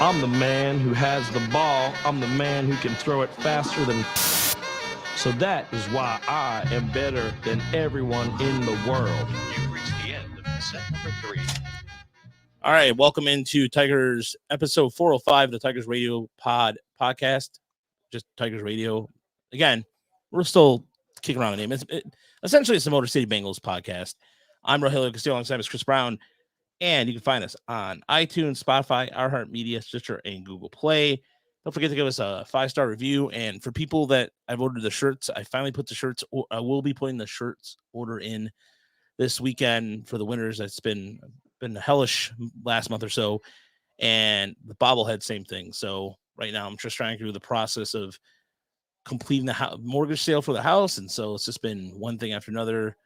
I'm the man who has the ball. I'm the man who can throw it faster than. So that is why I am better than everyone in the world. You've reached the end of set number 3. All right, welcome into Tigers episode 405, the Tigers Radio podcast. Just Tigers Radio. Again, we're still kicking around the name. Essentially, it's the Motor City Bengals podcast. I'm Rogelio Castillo alongside Chris Brown, and you can find us on iTunes, Spotify, iHeartMedia, Stitcher, and Google Play. Don't forget to give us a 5-star review. And for people that I've ordered the shirts, I finally put the shirts. I will be putting the shirts order in this weekend for the winners. It's been hellish last month or so, and the bobblehead, same thing. So right now I'm just trying to do the process of completing the mortgage sale for the house, and so it's just been one thing after another.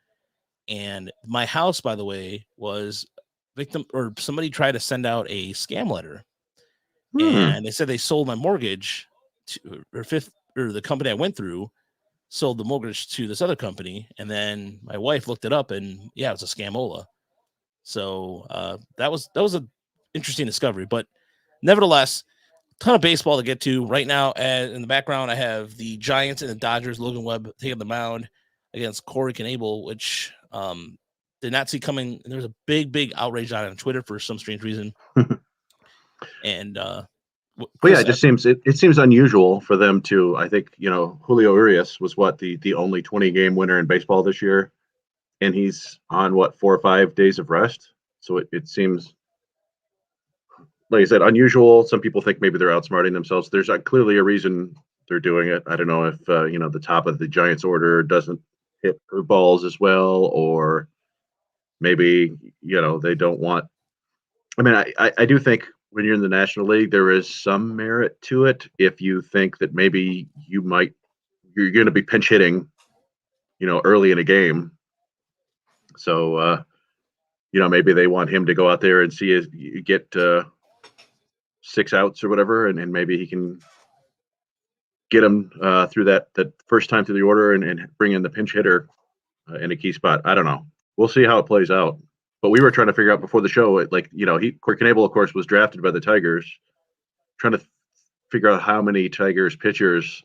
And my house, by the way, was victim, or somebody tried to send out a scam letter, and they said they sold my mortgage to, or the company I went through sold the mortgage to this other company, and then my wife looked it up, and yeah, it's a scamola. So that was an interesting discovery, but nevertheless, ton of baseball to get to right now. In the background, I have the Giants and the Dodgers. Logan Webb taking the mound against Corey Knebel, which did not see coming. There was a big outrage on Twitter for some strange reason. And Chris, it seems unusual for them to. I think Julio Urias was the only 20-game winner in baseball this year, and he's on 4 or 5 days of rest. So it seems, like I said, unusual. Some people think maybe they're outsmarting themselves. There's clearly a reason they're doing it. I don't know if the top of the Giants order doesn't hit balls as well, or maybe they don't want. I mean, I do think when you're in the National League, there is some merit to it if you think that maybe you're going to be pinch hitting, early in a game. So, maybe they want him to go out there and get 6 outs or whatever, and maybe he can get him through that first time through the order and bring in the pinch hitter in a key spot. I don't know. We'll see how it plays out. But we were trying to figure out before the show, Corey Knebel, of course, was drafted by the Tigers, trying to figure out how many Tigers pitchers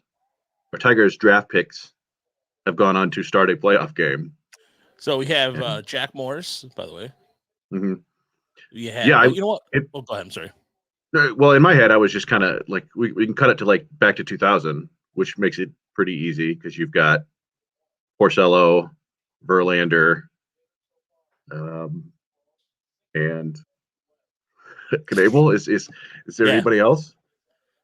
or Tigers draft picks have gone on to start a playoff game. So we have Jack Morris, by the way. Mm-hmm. You know what? Go ahead. I'm sorry. Well, in my head, I was just kind of like, we can cut it to back to 2000, which makes it pretty easy because you've got Porcello, Verlander, and Knebel. Is there anybody else?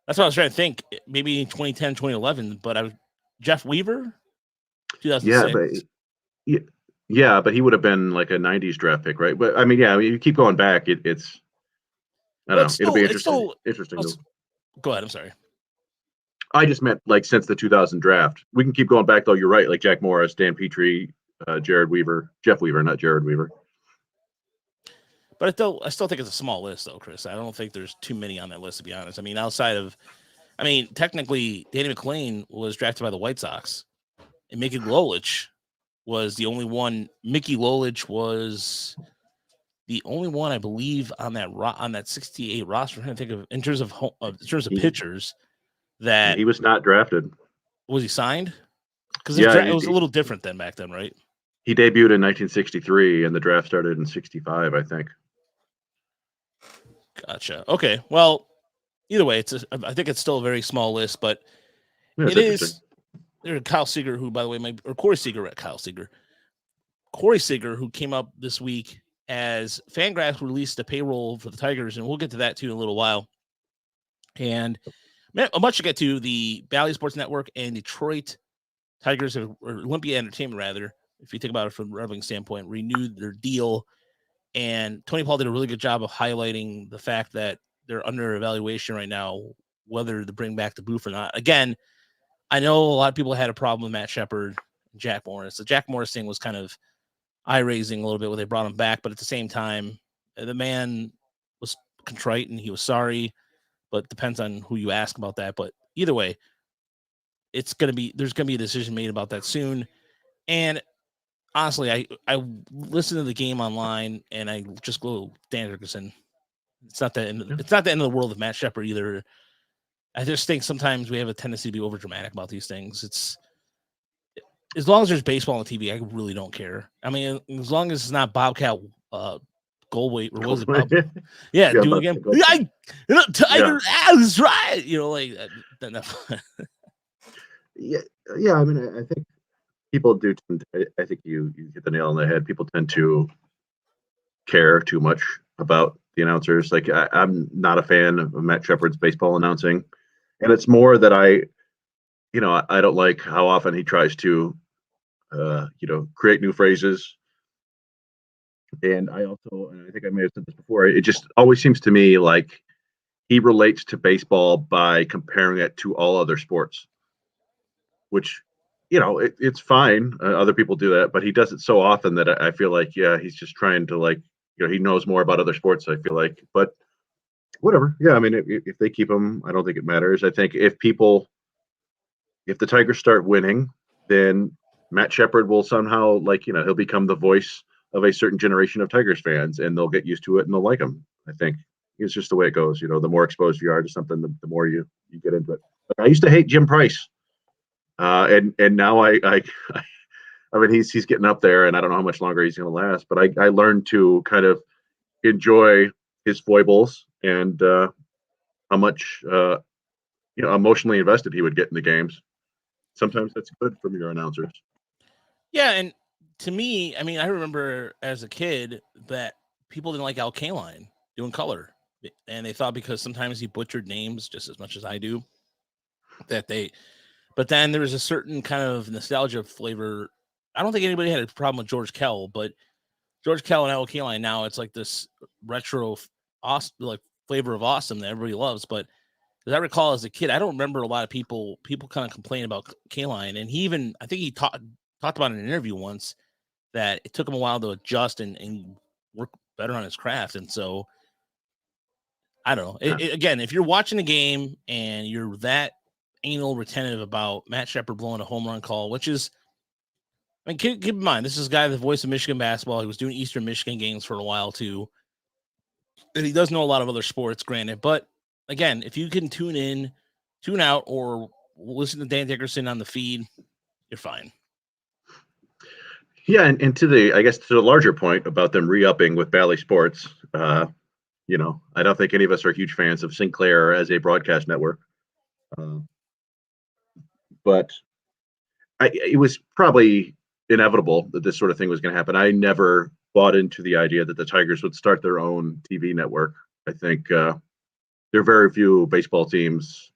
That's what I was trying to think. Maybe 2010, 2011, but Jeff Weaver, 2006. Yeah, but he would have been like a 90s draft pick, right? But I mean, you keep going back. It's I don't know. It'll be interesting. Go ahead. I'm sorry. I just meant since the 2000 draft. We can keep going back though. You're right. Like Jack Morris, Dan Petrie, Jeff Weaver, not Jared Weaver. But I still think it's a small list, though, Chris. I don't think there's too many on that list, to be honest. I mean, technically, Danny McLean was drafted by the White Sox, and Mickey Lolich was the only one. Mickey Lolich was the only one, I believe, on that 68 roster. I'm trying to think of in terms of pitchers that he was not drafted. Was he signed? Because it was a little different then back then, right? He debuted in 1963, and the draft started in 65, I think. Gotcha. Okay. Well, either way, I think it's still a very small list, but it is. There's Kyle Seager, who, by the way, Corey Seager, Corey Seager, who came up this week as Fangraphs released a payroll for the Tigers, and we'll get to that too in a little while. And much to get to, the Bally Sports Network and Detroit Tigers, or Olympia Entertainment, rather, if you think about it from a revenue standpoint, renewed their deal. And Tony Paul did a really good job of highlighting the fact that they're under evaluation right now, whether to bring back the booth or not. Again, I know a lot of people had a problem with Matt Shepard and Jack Morris. The Jack Morris thing was kind of eye-raising a little bit when they brought him back, but at the same time, the man was contrite and he was sorry, but depends on who you ask about that. But either way, there's going to be a decision made about that soon. And honestly, I listen to the game online and I just go Dan Dickerson. It's not it's not the end of the world of Matt Shepard either. I just think sometimes we have a tendency to be over dramatic about these things. It's as long as there's baseball on TV, I really don't care. I mean, as long as it's not Bobcat Goldweight or what was it? Yeah, do it again. Tiger, that's right. Like that. Yeah. I mean, I think people do. I think you hit the nail on the head. People tend to care too much about the announcers. Like I'm not a fan of Matt Shepard's baseball announcing, and it's more that I don't like how often he tries to, create new phrases. And I think I may have said this before. It just always seems to me like he relates to baseball by comparing it to all other sports, which it's fine. Other people do that, but he does it so often that I feel like, yeah, he's just trying to he knows more about other sports. I feel like, but whatever. Yeah, I mean, if they keep him, I don't think it matters. I think if the Tigers start winning, then Matt Shepard will somehow he'll become the voice of a certain generation of Tigers fans, and they'll get used to it and they'll like him. I think it's just the way it goes. The more exposed you are to something, the more you get into it. Like, I used to hate Jim Price. And now I mean he's getting up there, and I don't know how much longer he's going to last. But I learned to kind of enjoy his foibles and how much emotionally invested he would get in the games. Sometimes that's good from your announcers. Yeah, and to me, I mean, I remember as a kid that people didn't like Al Kaline doing color, and they thought because sometimes he butchered names just as much as I do that they. But then there was a certain kind of nostalgia flavor. I don't think anybody had a problem with George Kell, but George Kell and Al Kaline now it's like this retro, awesome, like flavor of awesome that everybody loves. But as I recall as a kid, I don't remember a lot of people kind of complain about Kaline, and I think he talked about in an interview once that it took him a while to adjust and work better on his craft. And so I don't know. Yeah. Again, if you're watching the game and you're that anal retentive about Matt Shepard blowing a home run call, which is, I mean, keep in mind, this is a guy, the voice of Michigan basketball. He was doing Eastern Michigan games for a while too. And he does know a lot of other sports, granted. But again, if you can tune in, tune out, or listen to Dan Dickerson on the feed, you're fine. Yeah, and to the larger point about them re-upping with Bally Sports, I don't think any of us are huge fans of Sinclair as a broadcast network. But it was probably inevitable that this sort of thing was going to happen. I never bought into the idea that the Tigers would start their own TV network. I think there are very few baseball teams,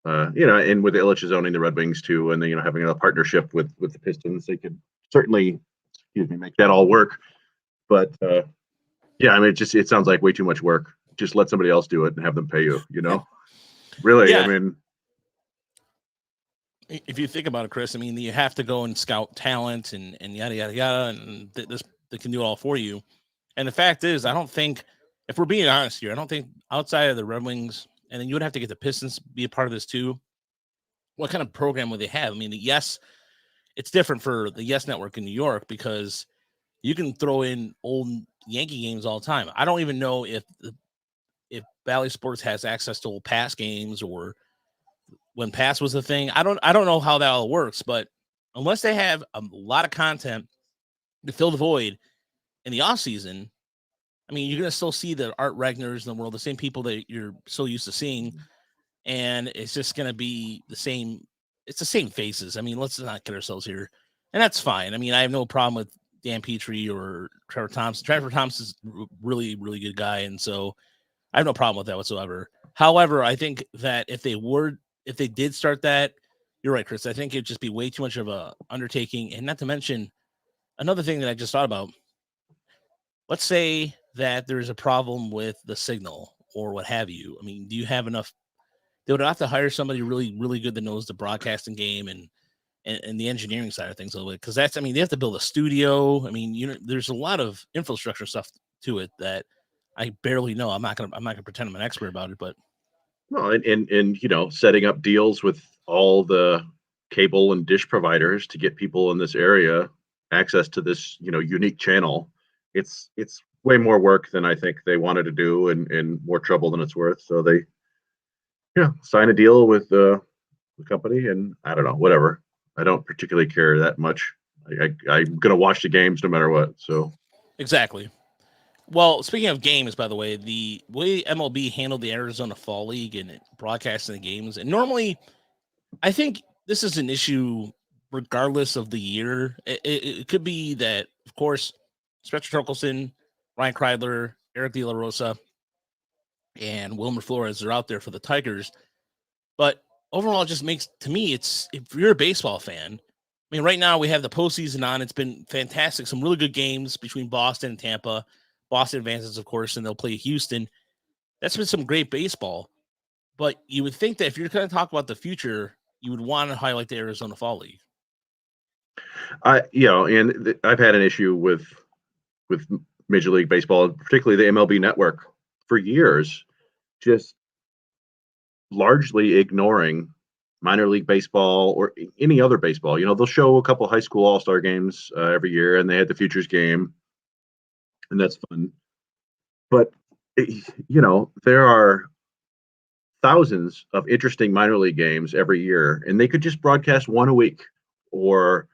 and with Ilitch owning the Red Wings too, and then having a partnership with the Pistons, they could certainly, make that all work. But yeah, I mean, it sounds like way too much work. Just let somebody else do it and have them pay you. Really, yeah. I mean. If you think about it, Chris, I mean, you have to go and scout talent and yada, yada, yada, and they can do it all for you. And the fact is, I don't think, if we're being honest here, I don't think outside of the Red Wings, and then you would have to get the Pistons be a part of this too. What kind of program would they have? I mean, it's different for the Yes Network in New York because you can throw in old Yankee games all the time. I don't even know if Bally Sports has access to old past games or when pass was the thing. I don't know how that all works, but unless they have a lot of content to fill the void in the off season, I mean, you're going to still see the Art Regners in the world, the same people that you're so used to seeing. And it's just going to be the same. It's the same faces. I mean, let's not get ourselves here. And that's fine. I mean, I have no problem with Dan Petrie or Trevor Thompson. Trevor Thompson's really, really good guy. And so I have no problem with that whatsoever. However, I think that if they did start that, you're right, Chris. I think it'd just be way too much of a undertaking. And not to mention another thing that I just thought about. Let's say that there's a problem with the signal or what have you. I mean, do you have enough? They would have to hire somebody really, really good that knows the broadcasting game and the engineering side of things a little bit. Because they have to build a studio. I mean, there's a lot of infrastructure stuff to it that I barely know. I'm not gonna pretend I'm an expert about it, but well, and setting up deals with all the cable and dish providers to get people in this area access to this, unique channel. It's way more work than I think they wanted to do, and more trouble than it's worth. So they, sign a deal with the company, and I don't know, whatever. I don't particularly care that much. I'm gonna watch the games no matter what. So Exactly. Well, speaking of games, by the way, the way MLB handled the Arizona Fall League and broadcasting the games, and normally I think this is an issue regardless of the year. It could be that, of course, Spencer Torkelson, Ryan Kreidler, Eric De La Rosa, and Wilmer Flores are out there for the Tigers. But overall, it just makes, to me, it's, if you're a baseball fan, I mean, right now we have the postseason on. It's been fantastic. Some really good games between Boston and Tampa. Boston advances, of course, and they'll play Houston. That's been some great baseball. But you would think that if you're going to talk about the future, you would want to highlight the Arizona Fall League. I've had an issue with Major League Baseball, particularly the MLB Network, for years, just largely ignoring minor league baseball or any other baseball. They'll show a couple high school all-star games every year, and they had the Futures game, and that's fun. But there are thousands of interesting minor league games every year, and they could just broadcast one a week, or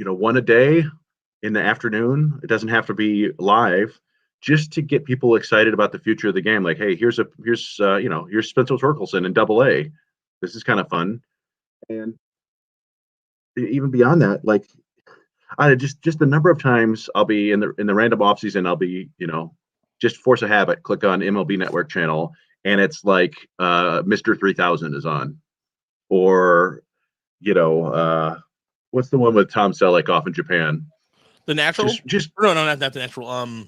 one a day in the afternoon. It doesn't have to be live, just to get people excited about the future of the game. Like, hey, here's Spencer Torkelson in Double-A. This is kind of fun. And even beyond that, like, I just the number of times I'll be in the random off season, I'll be, just force a habit, click on MLB Network channel, and it's like Mr. 3000 is on, or what's the one with Tom Selleck off in Japan? The Natural? Just no, not the Natural.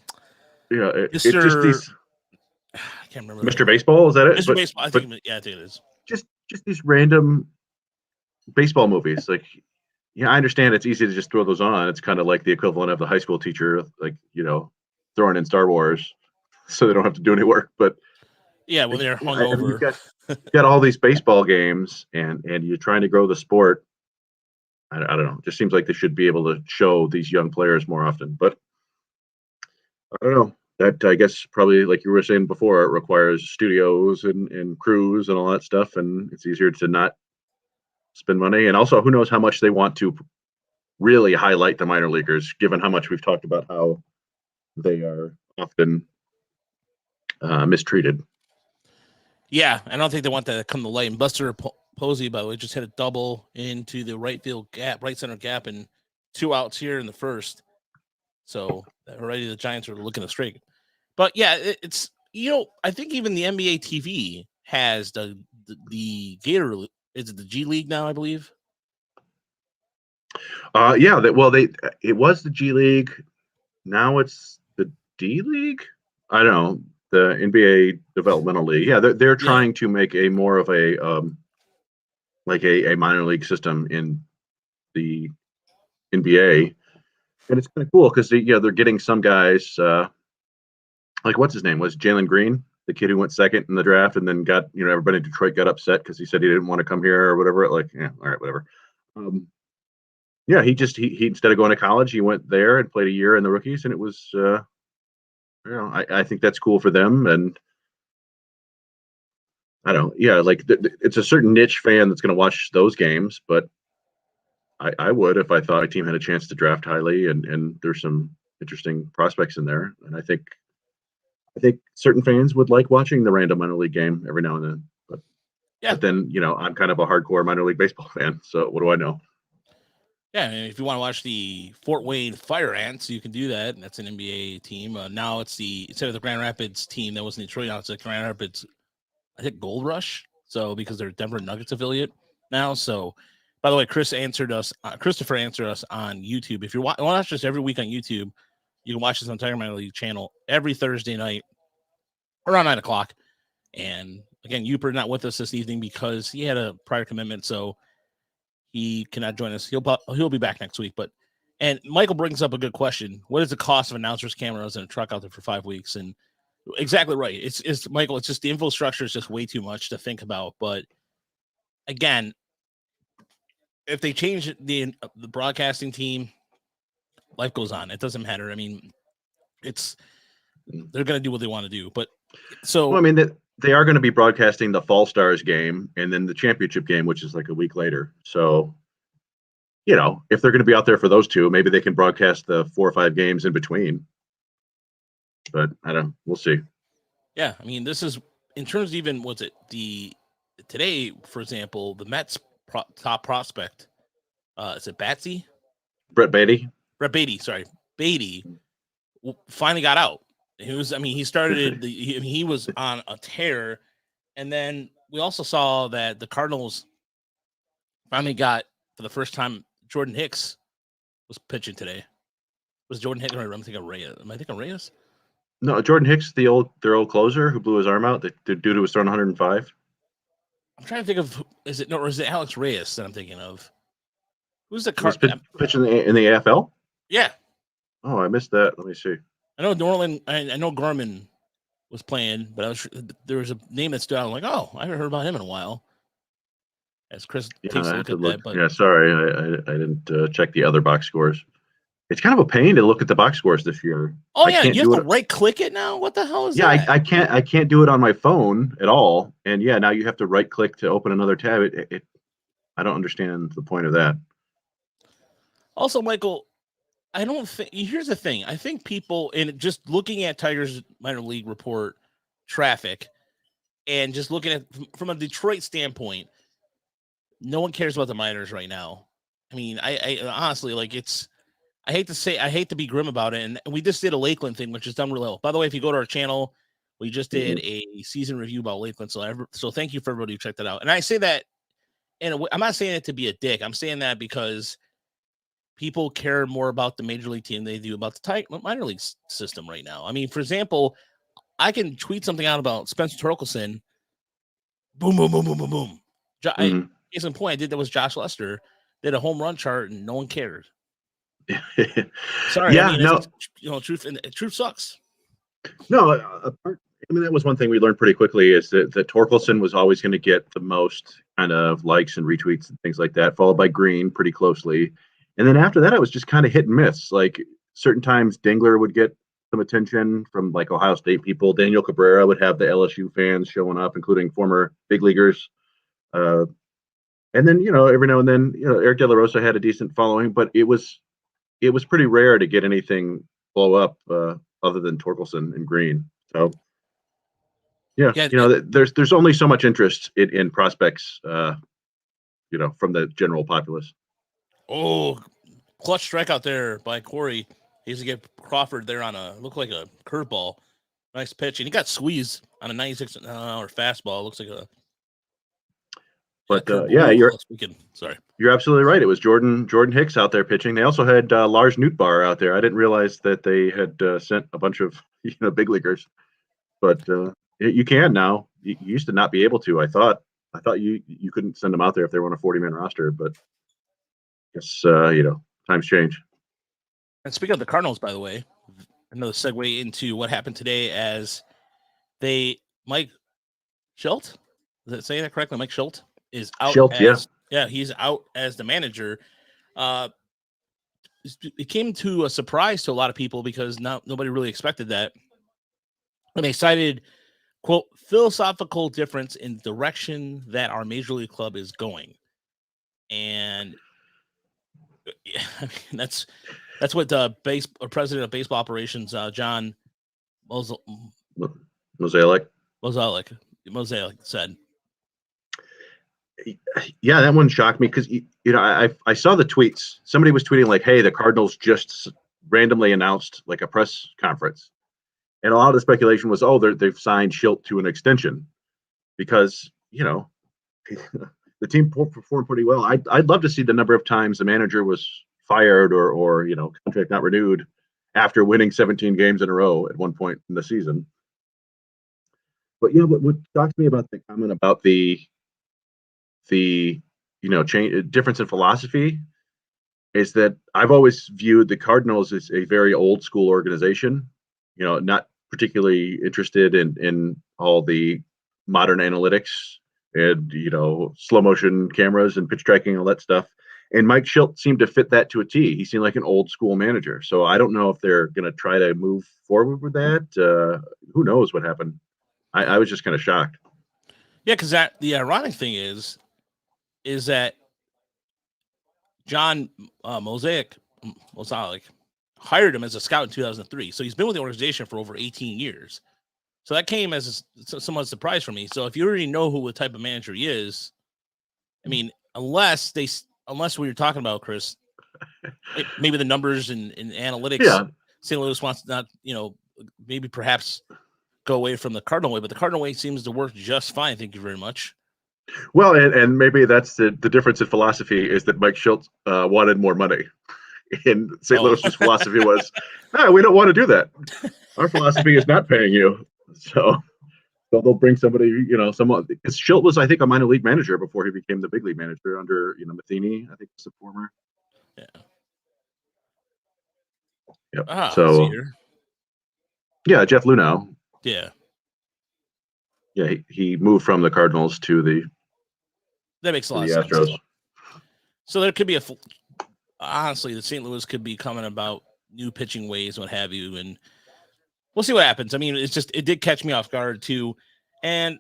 it's just these. I can't remember. Mr. Baseball, is that it? Mr. Baseball. I think it is. Just these random baseball movies. Like, I understand it's easy to just throw those on. It's kind of like the equivalent of the high school teacher, like, throwing in Star Wars, so they don't have to do any work. But yeah, when they're hungover, you've got all these baseball games, and you're trying to grow the sport. I don't know. It just seems like they should be able to show these young players more often. But I don't know. That, I guess, probably, like you were saying before, it requires studios and crews and all that stuff, and it's easier to not spend money. And also, who knows how much they want to really highlight the minor leaguers, given how much we've talked about how they are often mistreated. Yeah, I don't think they want that to come to light. And Buster Posey, by the way, just hit a double into the right center gap, and 2 outs here in the first. So already the Giants are looking straight. But yeah, it's, I think even the NBA TV has the Gator. Is it the G League now? I believe. It was the G League. Now it's the D League. I don't know, the NBA Developmental League. Yeah, they're trying to make a more of a like a minor league system in the NBA, and it's kind of cool because they're getting some guys like, what's his name, was Jalen Green, the kid who went second in the draft and then got, everybody in Detroit got upset because he said he didn't want to come here or whatever. Like, yeah, all right, whatever. He instead of going to college, he went there and played a year in the rookies, and it was I think that's cool for them. And I don't, like it's a certain niche fan that's going to watch those games, but I would if I thought a team had a chance to draft highly, and there's some interesting prospects in there. And I think certain fans would like watching the random minor league game every now and then. But then, I'm kind of a hardcore minor league baseball fan, so what do I know? Yeah, if you want to watch the Fort Wayne Fire Ants, you can do that. And that's an NBA team. Now it's instead of the Grand Rapids team that was in Detroit, now it's the Grand Rapids, I think, Gold Rush. So because they're Denver Nuggets affiliate now. So, by the way, Christopher answered us on YouTube. If you watch this every week on YouTube, you can watch this on Tiger Minor League channel every Thursday night around 9:00. And again, Uper not with us this evening because he had a prior commitment, so he cannot join us. He'll be back next week. And Michael brings up a good question. What is the cost of announcers, cameras, and a truck out there for 5 weeks? And exactly right. It's Michael. It's just the infrastructure is just way too much to think about. But again, if they change the broadcasting team, life goes on. It doesn't matter. I mean, they're going to do what they want to do. But so, well, I mean, they are going to be broadcasting the Fall Stars game and then the championship game, which is like a week later. So, if they're going to be out there for those two, maybe they can broadcast the 4 or 5 games in between. But I don't know. We'll see. yeah, I mean, this is in terms of even today, for example, the Mets top prospect, is it Batsy? Brett Beatty. Brett Beatty, sorry, Beatty finally got out. He started he was on a tear, and then we also saw that the Cardinals finally got for the first time Jordan Hicks was pitching today. Was Jordan Hicks? I'm thinking Reyes. Am I thinking Reyes? No, Jordan Hicks, their old closer who blew his arm out. The dude who was throwing 105. I'm trying to think of is it Alex Reyes that I'm thinking of? Who's the pitching in the AFL? Yeah. Oh, I missed that. Let me see. I know Norland. I know Gorman was playing, but there was a name that stood out. I'm like, oh, I haven't heard about him in a while. As Chris takes a look at that, but yeah, sorry, I didn't check the other box scores. It's kind of a pain to look at the box scores this year. Oh yeah, you have to right click it now. What the hell is that? Yeah, I can't do it on my phone at all. And yeah, now you have to right click to open another tab. I don't understand the point of that. Also, Michael, I don't think. Here's the thing. I think people, in just looking at Tigers minor league report traffic, and just looking at from a Detroit standpoint, no one cares about the minors right now. I mean, I honestly I hate to be grim about it, and we just did a Lakeland thing, which is done really well. By the way, if you go to our channel, we just did a season review about Lakeland, so thank you for everybody who checked that out. And I say that, and I'm not saying it to be a dick. I'm saying that because people care more about the major league team than they do about the minor league system right now. I mean, for example, I can tweet something out about Spencer Torkelson. Boom, boom, boom, boom, boom, boom. Case in point, I did that was Josh Lester. Did a home run chart, and no one cared. Sorry, yeah, I mean, truth sucks. No, that was one thing we learned pretty quickly is that Torkelson was always going to get the most kind of likes and retweets and things like that, followed by Green pretty closely. And then after that, it was just kind of hit and miss. Like certain times Dingler would get some attention from like Ohio State people. Daniel Cabrera would have the LSU fans showing up, including former big leaguers. And then, every now and then, Eric De La Rosa had a decent following, but it was pretty rare to get anything blow up other than Torkelson and Green. So, yeah, there's only so much interest in prospects, from the general populace. Oh, clutch strikeout there by Corey. He used to get Crawford there on looked like a curveball. Nice pitch. And he got squeezed on a 96-mile-an-hour fastball. Looks like a. But sorry. You're absolutely right. It was Jordan Hicks out there pitching. They also had Lars Nootbaar out there. I didn't realize that they had sent a bunch of big leaguers, but you can now. You used to not be able to. I thought you couldn't send them out there if they were on a 40-man roster, but I guess times change. And speaking of the Cardinals, by the way, another segue into what happened today as Mike Schilt, is that saying that correctly? Mike Schilt is out. He's out as the manager. It came to a surprise to a lot of people because nobody really expected that. And they cited, quote, philosophical difference in direction that our major league club is going. And I mean, that's what president of baseball operations, John Mosaic said. Yeah, that one shocked me because I saw the tweets. Somebody was tweeting like, "Hey, the Cardinals just randomly announced like a press conference," and a lot of the speculation was, "Oh, they've signed Schilt to an extension," because the team performed pretty well. I'd love to see the number of times the manager was fired or contract not renewed after winning 17 games in a row at one point in the season. But what shocks me about the comment about the change difference in philosophy is that I've always viewed the Cardinals as a very old school organization, not particularly interested in all the modern analytics and slow motion cameras and pitch tracking, all that stuff. And Mike Schilt seemed to fit that to a T. He seemed like an old school manager. So I don't know if they're going to try to move forward with that. Who knows what happened? I was just kind of shocked. Yeah, because the ironic thing is that John Mosaic hired him as a scout in 2003. So he's been with the organization for over 18 years. So that came as a somewhat surprise for me. So if you already know what type of manager he is, I mean, unless what you're talking about, Chris, maybe the numbers and analytics, Yeah. St. Louis wants to not, maybe perhaps go away from the Cardinal way, but the Cardinal way seems to work just fine. Thank you very much. Well, and maybe that's the difference in philosophy is that Mike Schilt wanted more money. And St. Louis's philosophy was, we don't want to do that. Our philosophy is not paying you. So they'll bring somebody, someone. Because Schilt was, I think, a minor league manager before he became the big league manager under, Matheny, I think was the former. Yeah. Yep. So, yeah, Jeff Luhnow. Yeah. Yeah, he moved from the Cardinals to the. That makes a lot of sense. So there could be honestly, the St. Louis could be coming about new pitching ways, what have you, and we'll see what happens. I mean, it did catch me off guard too. And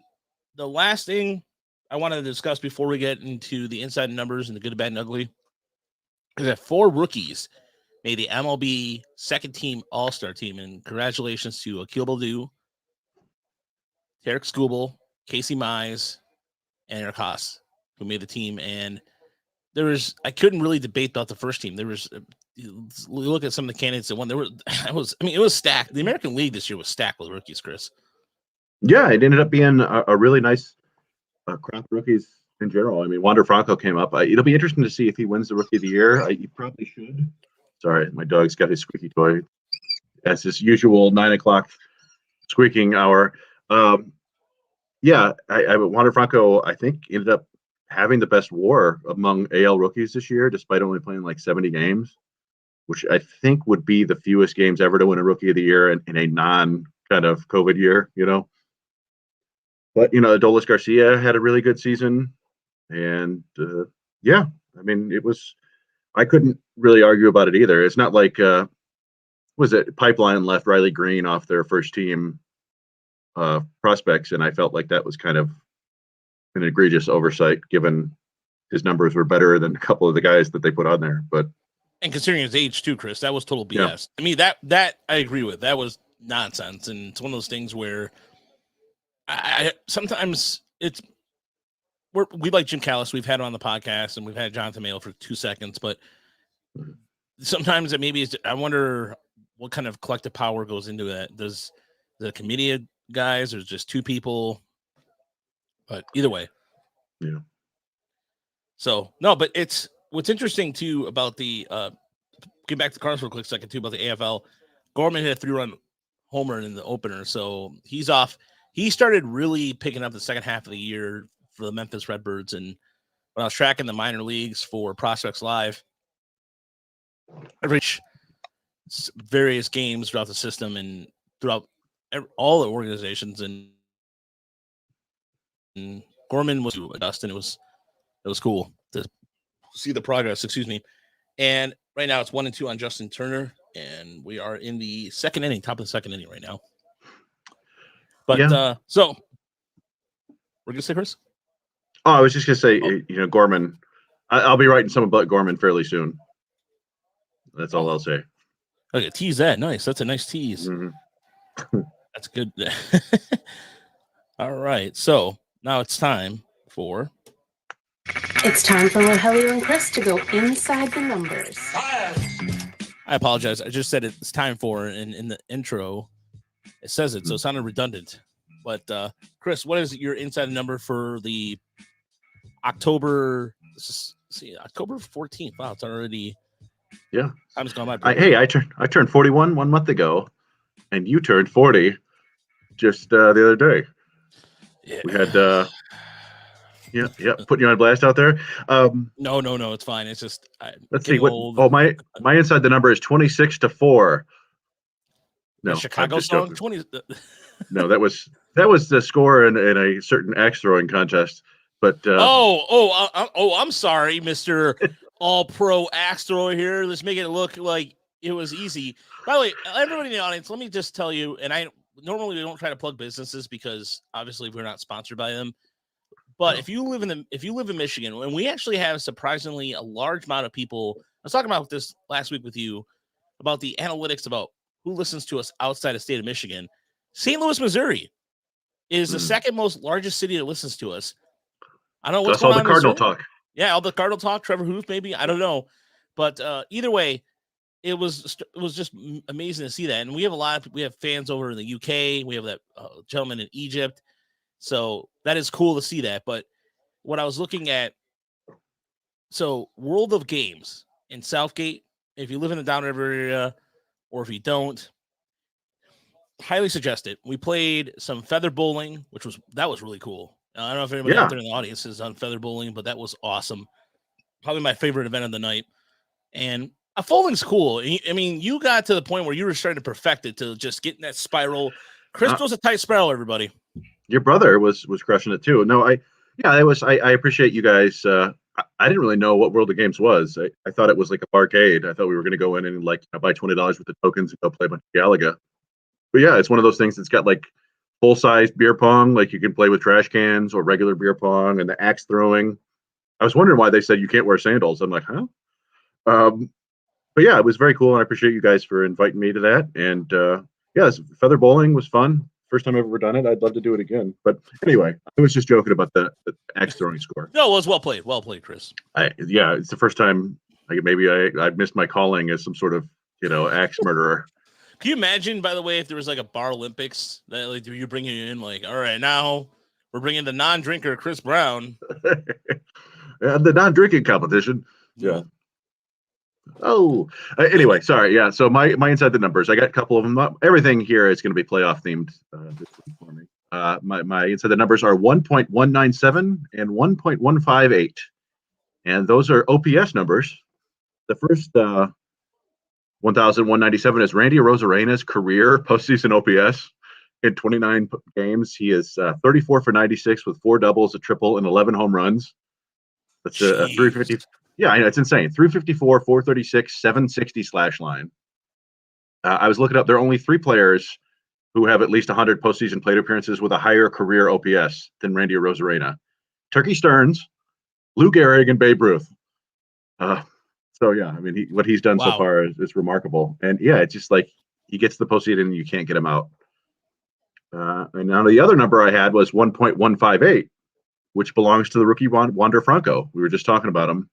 the last thing I wanted to discuss before we get into the inside numbers and the good, bad, and ugly is that 4 rookies made the MLB second team All-Star team, and congratulations to Akil Baddoo, Tarek Skubal, Casey Mize, and Eric Haas, who made the team. And I couldn't really debate about the first team. Look at some of the candidates that won. It was stacked. The American League this year was stacked with rookies, Chris. Yeah, it ended up being a really nice crop of rookies in general. I mean, Wander Franco came up. It'll be interesting to see if he wins the Rookie of the Year. He probably should. Sorry, my dog's got his squeaky toy. That's his usual 9:00 squeaking hour. Wander Franco, I think, ended up having the best WAR among AL rookies this year, despite only playing like 70 games, which I think would be the fewest games ever to win a Rookie of the Year in a non kind of COVID year, But Adolis Garcia had a really good season, and I mean, I couldn't really argue about it either. It's not like Pipeline left Riley Green off their first team prospects, and I felt like that was kind of an egregious oversight, given his numbers were better than a couple of the guys that they put on there. And considering his age too, Chris, that was total BS. Yeah. I mean, that I agree with. That was nonsense, and it's one of those things where I sometimes we like Jim Callis. We've had him on the podcast, and we've had Jonathan Mayo for 2 seconds, but sometimes I wonder what kind of collective power goes into that. Does the committee of guys, or just 2 people? But either way, yeah. So no, but what's interesting too about the get back to Cardinals for a quick second too about the AFL. Gorman hit a 3-run homer in the opener, so he's off. He started really picking up the second half of the year for the Memphis Redbirds, and when I was tracking the minor leagues for Prospects Live, I reached various games throughout the system and throughout all the organizations, and Gorman was Dustin. It was cool to see the progress. Excuse me. And right now it's 1-2 on Justin Turner, and we are in the second inning, top of the second inning right now. But so we're gonna say, Chris. Oh, I was just gonna say, Gorman. I'll be writing something about Gorman fairly soon. That's all I'll say. Okay, tease that. Nice. That's a nice tease. Mm-hmm. That's good. All right. So now it's time for Rogelio and Chris to go inside the numbers. I apologize. I just said it's time for, and in the intro, it says it, so it sounded redundant. But Chris, what is your inside number for the October 14th? Wow, it's already. Yeah. Time's gone by. I turned 41 1 month ago, and you turned 40 just the other day. Yeah. We had putting you on blast out there. No, it's fine. It's just let's see what. My inside the number is 26-4. No, Chicago song 20. No, that was the score in a certain axe throwing contest. But I'm sorry, Mr. all-pro axe thrower here. Let's make it look like it was easy. By the way, everybody in the audience, let me just tell you, and I normally we don't try to plug businesses because obviously we're not sponsored by them. But No. if you live in Michigan, and we actually have surprisingly a large amount of people. I was talking about this last week with you about the analytics about who listens to us outside the state of Michigan. St. Louis, Missouri is the second most largest city that listens to us. I don't know what's That's all going the on. Cardinal Missouri. talk. Yeah, all the Cardinal talk. Trevor Huth, maybe, I don't know, but either way, it was just amazing to see that. And we have fans over in the UK. We have that gentleman in Egypt, so that is cool to see that. But what I was looking at, so World of Games in Southgate. If you live in the Downriver area, or if you don't, highly suggest it. We played some feather bowling, that was really cool. I don't know if anybody out there in the audience is on feather bowling, but that was awesome. Probably my favorite event of the night. And folding's cool. I mean, you got to the point where you were starting to perfect it to just getting that spiral. Chris throws a tight spiral, everybody. Your brother was crushing it too. No, I appreciate you guys. I didn't really know what World of Games was. I thought it was like a barcade. I thought we were going to go in and like buy $20 worth of tokens and go play a bunch of Galaga. But yeah, it's one of those things that's got like full size beer pong, like you can play with trash cans, or regular beer pong, and the axe throwing. I was wondering why they said you can't wear sandals. I'm like, huh? But yeah, it was very cool, and I appreciate you guys for inviting me to that. And yeah, feather bowling was fun. First time I've ever done it. I'd love to do it again. But anyway, I was just joking about the axe throwing score. No, it was well played. Well played, Chris. Yeah, it's the first time. Maybe I missed my calling as some sort of axe murderer. Can you imagine, by the way, if there was like a bar Olympics that like you're bringing in, like, all right, now we're bringing the non-drinker Chris Brown, the non-drinking competition. Yeah. Oh, anyway, sorry. Yeah. So my inside the numbers, I got a couple of them. Everything here is going to be playoff themed this week for me. My inside the numbers are 1.197 and 1.158, and those are OPS numbers. The first 1,197 is Randy Rosarena's career postseason OPS in 29 games. He is 34 for 96 with 4 doubles, a triple, and 11 home runs. That's a 350. Yeah, I know, it's insane. 354, 436, 760 slash line. I was looking up. There are only 3 players who have at least 100 postseason plate appearances with a higher career OPS than Randy Rosarena. Turkey Stearns, Lou Gehrig, and Babe Ruth. So yeah, I mean, what he's done so far is remarkable. And yeah, it's just like he gets the postseason and you can't get him out. And now the other number I had was 1.158, which belongs to the rookie Wander Franco. We were just talking about him.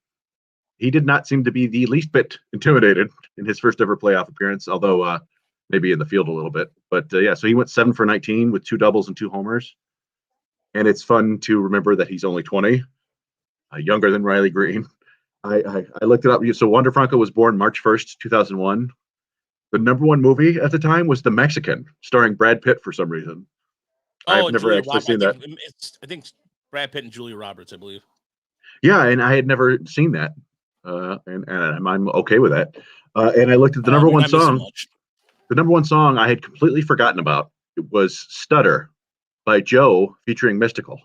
He did not seem to be the least bit intimidated in his first ever playoff appearance, although maybe in the field a little bit. But yeah, so he went 7 for 19 with 2 doubles and 2 homers. And it's fun to remember that he's only 20, younger than Riley Green. I looked it up. So Wander Franco was born March 1st, 2001. The number 1 movie at the time was The Mexican, starring Brad Pitt for some reason. I've never actually seen that. I think Brad Pitt and Julia Roberts, I believe. Yeah, and I had never seen that. And I'm okay with that. And I looked at the number 1 song. The number 1 song I had completely forgotten about. It was "Stutter" by Joe featuring Mystical.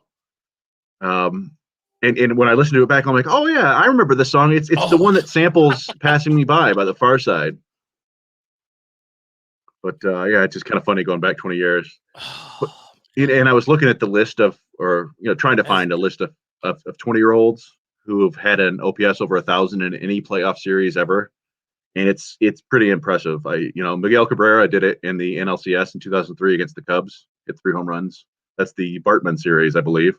And when I listened to it back, I'm like, oh yeah, I remember this song. It's the one that samples "Passing Me By" the Far Side. But yeah, it's just kind of funny going back 20 years. And I was looking at the list of, or trying to find a list of 20-year-olds who have had an OPS over 1,000 in any playoff series ever, and it's pretty impressive. Miguel Cabrera did it in the NLCS in 2003 against the Cubs, hit 3 home runs. That's the Bartman series, I believe.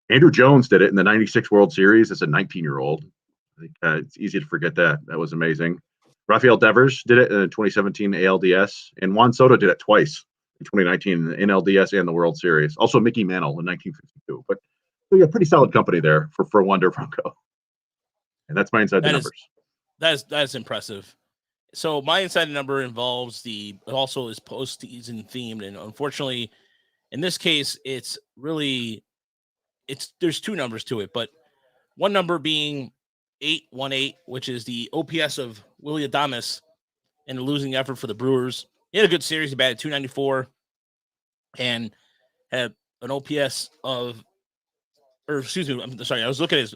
Andrew Jones did it in the '96 World Series as a 19-year-old. I think it's easy to forget that. That was amazing. Rafael Devers did it in the 2017 ALDS, and Juan Soto did it twice in 2019 in the NLDS and the World Series. Also Mickey Mantle in 1952. But so yeah, pretty solid company there for Wander Franco. And that's my inside the numbers. That's impressive. So my inside number involves also is postseason themed, and unfortunately, in this case, there's 2 numbers to it, but one number being 818, which is the OPS of Willie Adames in a losing effort for the Brewers. He had a good series. He batted .294 and had an OPS of or excuse me, I'm sorry. I was looking at his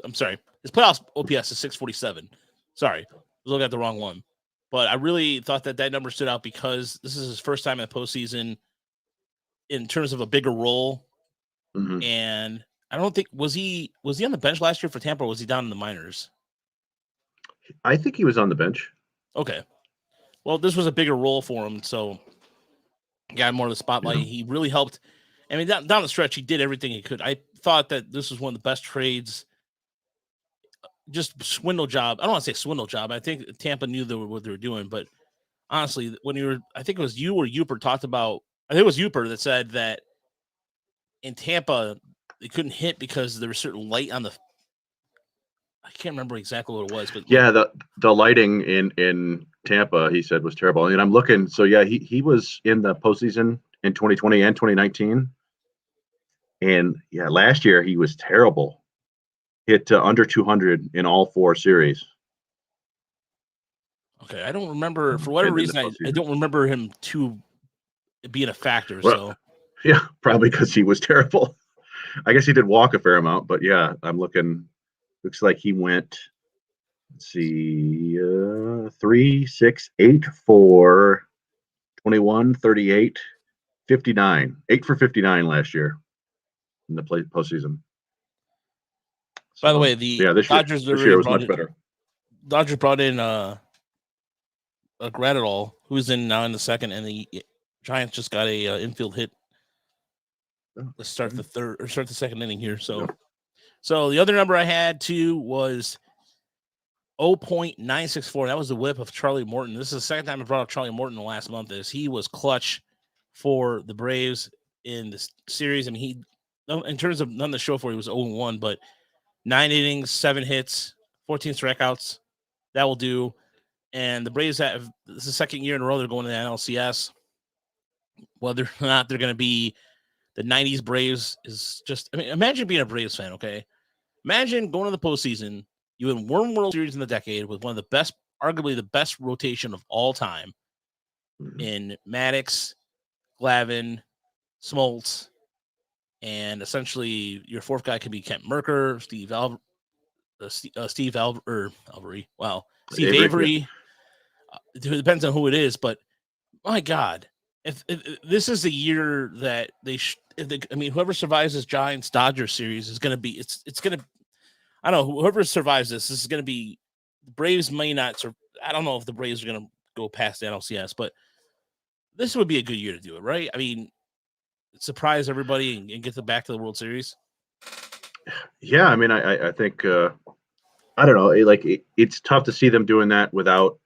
playoffs OPS is 647. Sorry, I was looking at the wrong one. But I really thought that number stood out because this is his first time in the postseason in terms of a bigger role. Mhm. And I don't think was he on the bench last year for Tampa or was he down in the minors? I think he was on the bench. Okay. Well, this was a bigger role for him, so he got more of the spotlight. Yeah. He really helped. I mean, down the stretch, he did everything he could. I thought that this was one of the best trades. Just swindle job. I don't want to say swindle job. I think Tampa knew what they were doing, but honestly, I think it was you or Uper talked about. I think it was Uper that said that in Tampa they couldn't hit because there was certain light on the. I can't remember exactly what it was, but Yeah, the lighting in Tampa, he said, was terrible. And I'm looking, so yeah, he was in the postseason in 2020 and 2019, and yeah, last year he was terrible. Hit under 200 in all 4 series. okay, I don't remember for whatever reason. I don't remember him being a factor. Well, So yeah, probably because he was terrible. I guess he did walk a fair amount, but yeah, I'm looking. Looks like he went. Let's see, 3, 6, 8, 4, 21, 38, 59. 8 for 59 last year in the postseason. by the So, way, the yeah, this Dodgers year was much better. Dodgers brought in a Gratidol, who's in now in the second, and the Giants just got a infield hit to start the second inning here. So, so the other number I had too was 0.964. That was the whip of Charlie Morton. This is the second time I brought up Charlie Morton in the last month. As he was clutch for the Braves in this series. I mean, he in terms of none to show for, he was 0-1, but 9 innings, 7 hits, 14 strikeouts. That will do. And the Braves this is the second year in a row they're going to the NLCS. Whether or not they're going to be the 90s Braves is just, I mean, imagine being a Braves fan, okay? Imagine going to the postseason. You win one World Series in the decade with one of the best, arguably the best rotation of all time in Maddox, Glavine, Smoltz, and essentially your fourth guy could be Kent Merker, Steve Avery. Wow. Steve Avery. It depends on who it is, but my God, if this is the year that whoever survives this Giants Dodgers series is going to be, it's going to, I don't know, whoever survives this is going to be, the Braves may not, I don't know if the Braves are going to go past the NLCS, but this would be a good year to do it, right? I mean, surprise everybody and get them back to the World Series. Yeah, I mean, I think, I don't know, it's tough to see them doing that without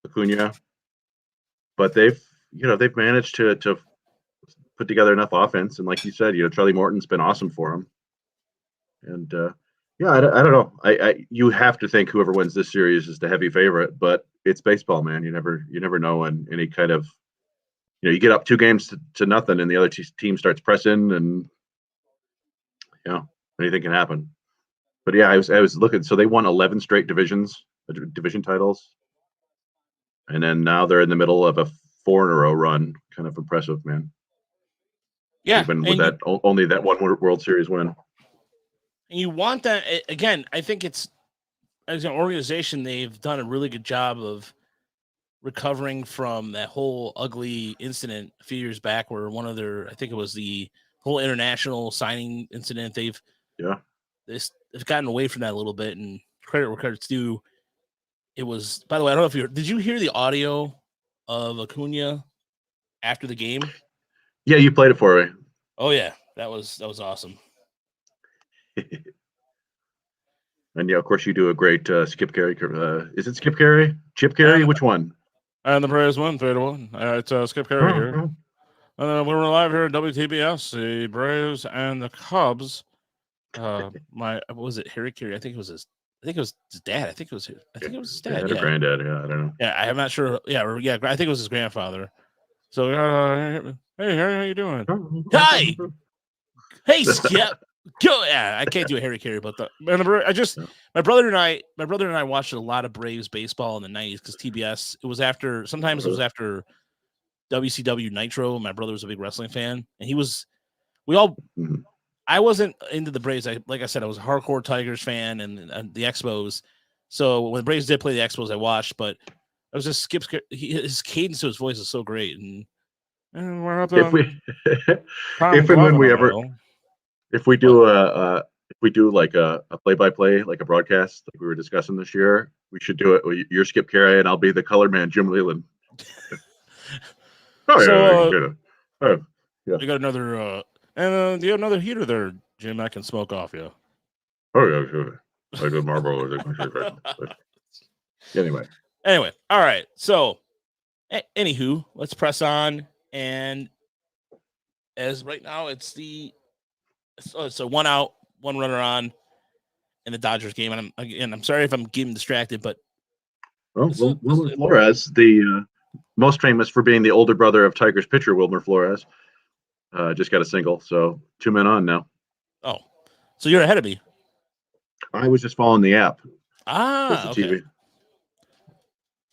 Acuna, but they've managed to put together enough offense, and like you said, Charlie Morton's been awesome for them, and yeah, I don't know, you have to think whoever wins this series is the heavy favorite, but it's baseball, man. You never know, and any kind of, you get up 2 games to nothing, and the other team starts pressing, and anything can happen. But yeah, I was looking, so they won 11 straight division titles. And then now they're in the middle of a 4 in a row run. Kind of impressive, man. Yeah. Even with only that one World Series win. And you want that, again, I think it's, as an organization, they've done a really good job of recovering from that whole ugly incident a few years back where I think it was the whole international signing incident. They've gotten away from that a little bit, and credit where credit's due. It was, by the way, I don't know if did you hear the audio of Acuna after the game? Yeah, you played it for me. Oh yeah, that was awesome. And yeah, of course you do a great Skip Carey. Is it Skip Carey? Chip Carey? Which one? And the Braves won 3-1. It's Skip Carey here. And we're live here at WTBS. The Braves and the Cubs. What was it? Harry Carey? I think it was his dad. I think it was his dad. Or granddad. Yeah, I don't know. Yeah, I'm not sure. Yeah, I think it was his grandfather. So, hey, Harry, how you doing? Hi. Hey, Skip. Go. Yeah, I can't do a Harry Carey, but my brother and I watched a lot of Braves baseball in the 90s because TBS. Sometimes it was after WCW Nitro. My brother was a big wrestling fan, and we all I wasn't into the Braves. Like I said, I was a hardcore Tigers fan and the Expos. So when the Braves did play the Expos, I watched. But I was just his cadence to his voice is so great. And we're not If we, Tom if and when Glavine we on ever, it, if we do like a play-by-play, like a broadcast, like we were discussing this year, we should do it. You're Skip Carey, and I'll be the color man, Jim Leland. Oh So, yeah, oh, yeah. we got another. And you have another heater there, Jim. I can smoke off you. Oh yeah, sure. I did Marlboro. Is my favorite. But anyway, all right. So, anywho, let's press on. And as right now, it's a 1 out, 1 runner on in the Dodgers game. And I'm sorry if I'm getting distracted, but Wilmer Flores, the most famous for being the older brother of Tigers pitcher Wilmer Flores, just got a single. So 2 men on now. Oh, so you're ahead of me. I was just following the app. Ah, okay. TV.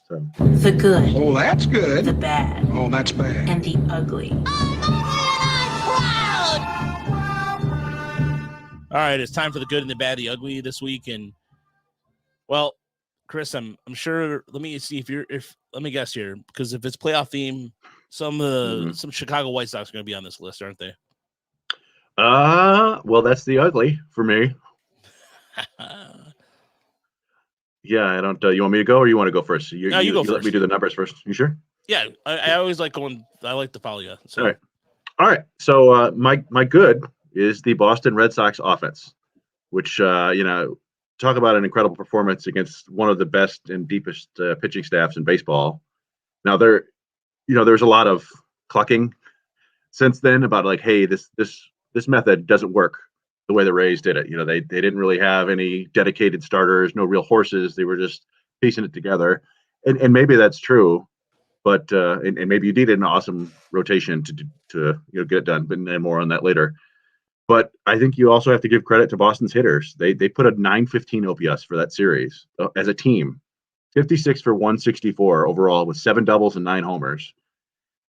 So. The good. Oh, that's good. The bad. Oh, that's bad. And the ugly. All right, it's time for the good and the bad, the ugly this week. And well, Chris, I'm sure. Let me see let me guess here, because if it's playoff theme, some Chicago White Sox are going to be on this list, aren't they? Well, that's the ugly for me. Yeah, I don't. You want me to go, or you want to go first? You go first. Let me do the numbers first. You sure? Yeah, I always like going. I like to follow you. So. All right. So my good is the Boston Red Sox offense, which talk about an incredible performance against one of the best and deepest pitching staffs in baseball. Now there's a lot of clucking since then about like, hey, this method doesn't work the way the Rays did it. They didn't really have any dedicated starters, no real horses. They were just piecing it together. And maybe that's true, but and maybe you needed an awesome rotation to get it done, but more on that later. But I think you also have to give credit to Boston's hitters. They put a 915 OPS for that series as a team, 56 for 164 overall with 7 doubles and 9 homers.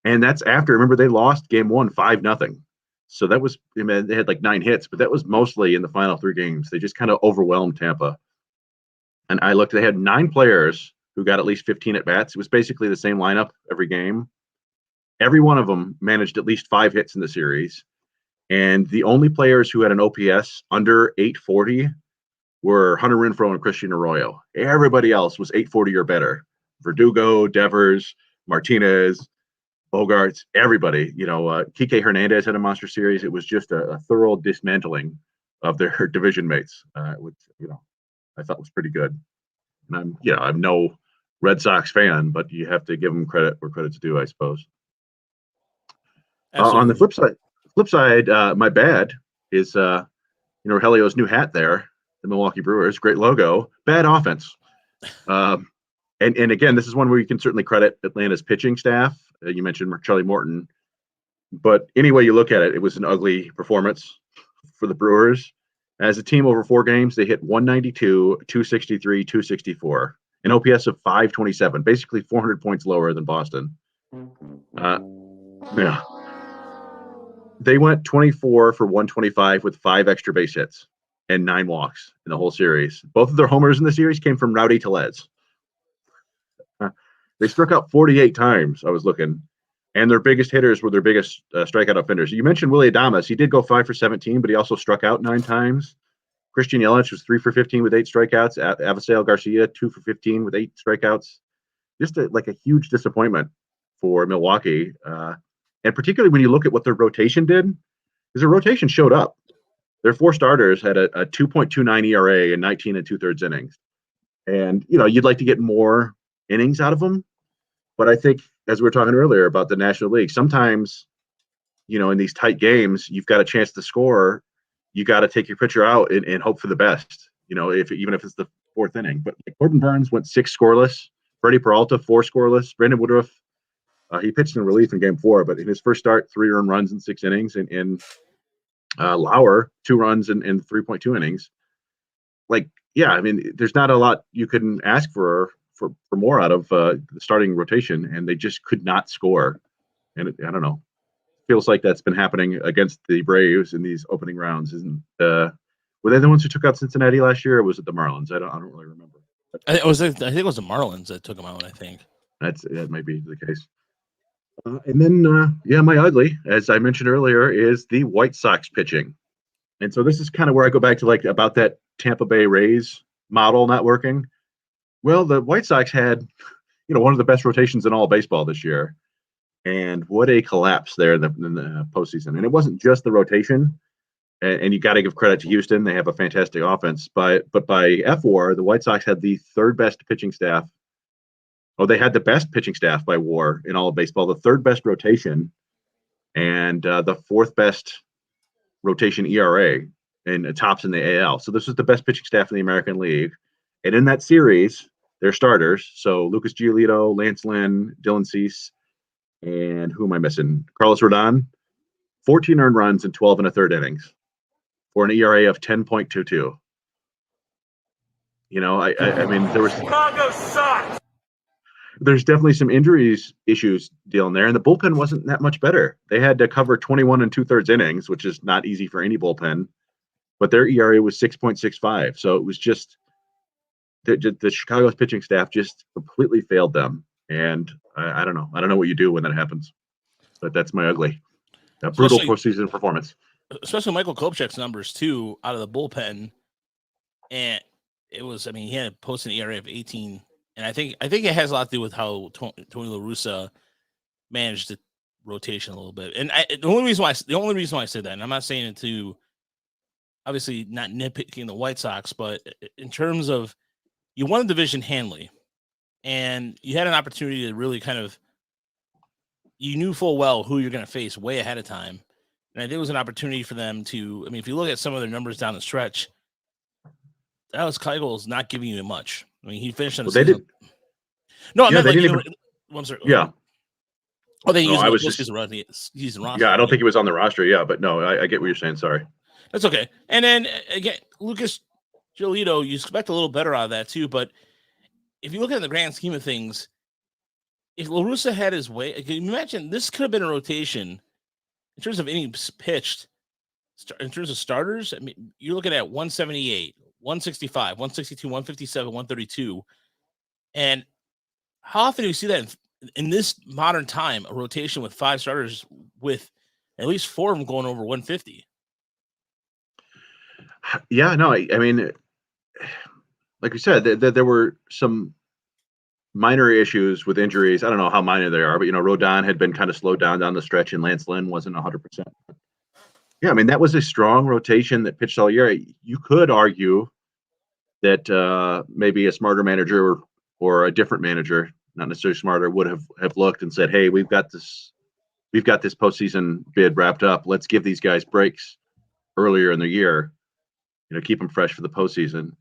And that's after, remember, they lost game 1 5-0. So that was, they had like 9 hits, but that was mostly in the final 3 games. They just kind of overwhelmed Tampa. And I looked, they had 9 players who got at least 15 at bats. It was basically the same lineup every game. Every one of them managed at least 5 hits in the series. And the only players who had an OPS under 840 were Hunter Renfroe and Christian Arroyo. Everybody else was 840 or better. Verdugo, Devers, Martinez, Bogarts, everybody. Kike Hernandez had a monster series. It was just a thorough dismantling of their division mates, which I thought was pretty good. And I'm no Red Sox fan, but you have to give them credit where credit's due, I suppose. On the flip side, my bad is Rogelio's new hat there, the Milwaukee Brewers, great logo, bad offense. And again, this is one where you can certainly credit Atlanta's pitching staff. You mentioned Charlie Morton, but any way you look at it, it was an ugly performance for the Brewers. As a team over 4 games, they hit 192, 263, 264, an OPS of 527, basically 400 points lower than Boston. Yeah. They went 24 for 125 with 5 extra base hits and 9 walks in the whole series. Both of their homers in the series came from Rowdy Tellez. They struck out 48 times, I was looking, and their biggest hitters were their biggest strikeout offenders. You mentioned Willy Adames. He did go 5 for 17, but he also struck out 9 times. Christian Yelich was 3 for 15 with 8 strikeouts. Avisail Garcia, 2 for 15 with 8 strikeouts. Just a huge disappointment for Milwaukee. And particularly when you look at what their rotation did, because their rotation showed up. Their 4 starters had a 2.29 ERA in 19 2/3 innings. And, you'd like to get more innings out of them. But I think, as we were talking earlier about the National League, sometimes, in these tight games, you've got a chance to score. You got to take your pitcher out and hope for the best, even if it's the 4th inning. But Corbin Burns went 6 scoreless. Freddie Peralta, 4 scoreless. Brandon Woodruff, he pitched in relief in game 4, but in his first start, 3 earned runs in 6 innings. And Lauer, 2 runs in 3.2 innings. There's not a lot you couldn't ask for more out of the starting rotation, and they just could not score. And I don't know. feels like that's been happening against the Braves in these opening rounds. Isn't were they the ones who took out Cincinnati last year, or was it the Marlins? I don't really remember. I think it was the Marlins that took him out. I think That might be the case. And then, my ugly, as I mentioned earlier, is the White Sox pitching. And so this is kind of where I go back to like about that Tampa Bay Rays model not working. Well, the White Sox had, one of the best rotations in all of baseball this year. And what a collapse there in the postseason. And it wasn't just the rotation. And you got to give credit to Houston. They have a fantastic offense. But by FWAR, the White Sox had the third best pitching staff. Oh, they had the best pitching staff by WAR in all of baseball, the third best rotation, and the fourth best rotation ERA, and tops in the AL. So this was the best pitching staff in the American League. And in that series, their starters, so Lucas Giolito, Lance Lynn, Dylan Cease, and who am I missing? Carlos Rodon, 14 earned runs in 12 and a third innings for an ERA of 10.22. I mean, there was Chicago sucks. There's definitely some injuries issues dealing there, and the bullpen wasn't that much better. They had to cover 21 and 2/3 innings, which is not easy for any bullpen, but their ERA was 6.65. So it was just the Chicago's pitching staff just completely failed them. And I don't know. I don't know what you do when that happens, but that's my ugly. A brutal postseason performance. Especially Michael Kopech's numbers too out of the bullpen, and it was. I mean, he had posted an ERA of 18. And I think it has a lot to do with how Tony La Russa managed the rotation a little bit. And the only reason why I said that, and I'm not saying it to obviously not nitpicking the White Sox, but in terms of you won the division handily, and you had an opportunity to really you knew full well who you're going to face way ahead of time. And I think it was an opportunity for them to. I mean, if you look at some of their numbers down the stretch, Alex Keuchel's not giving you much. I mean, he finished on the season. Did. No, I meant like, yeah. Oh, they used he's in roster. Yeah, I don't think he was on the roster. Yeah, but no, I get what you're saying. Sorry. That's okay. And then again, Lucas Giolito, you expect a little better out of that too. But if you look at the grand scheme of things, if La Russa had his way, can you imagine this could have been a rotation in terms of innings pitched, in terms of starters. I mean, you're looking at 178, 165, 162, 157, 132. And how often do you see that in this modern time, a rotation with 5 starters with at least 4 of them going over 150? Yeah, no, I mean, like you said, there were some minor issues with injuries. I don't know how minor they are, but, Rodon had been kind of slowed down the stretch, and Lance Lynn wasn't 100%. Yeah, I mean, that was a strong rotation that pitched all year. You could argue that maybe a smarter manager or a different manager, not necessarily smarter, would have looked and said, hey, we've got this postseason bid wrapped up. Let's give these guys breaks earlier in the year, keep them fresh for the postseason.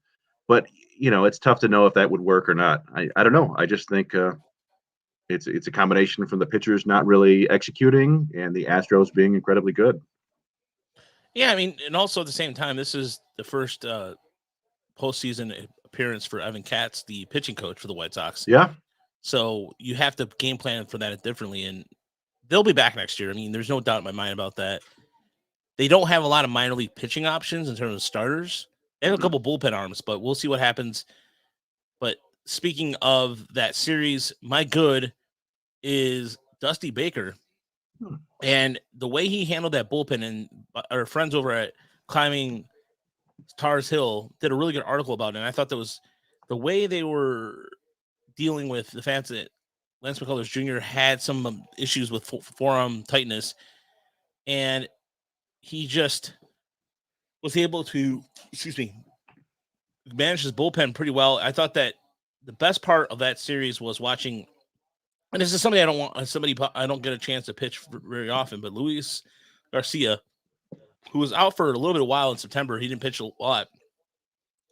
But, it's tough to know if that would work or not. I don't know. I just think it's a combination from the pitchers not really executing and the Astros being incredibly good. Yeah, I mean, and also at the same time, this is the first postseason appearance for Evan Katz, the pitching coach for the White Sox. Yeah. So you have to game plan for that differently, and they'll be back next year. I mean, there's no doubt in my mind about that. They don't have a lot of minor league pitching options in terms of starters. They have a couple bullpen arms, but we'll see what happens. But speaking of that series, my good is Dusty Baker. And the way he handled that bullpen, and our friends over at Climbing Tars Hill did a really good article about it. And I thought that was the way they were dealing with the fact that Lance McCullers Jr. had some issues with forearm tightness, and he just was able to, manage his bullpen pretty well. I thought that the best part of that series was watching, and this is somebody I don't get a chance to pitch very often, but Luis Garcia, who was out for a little bit of while in September. He didn't pitch a lot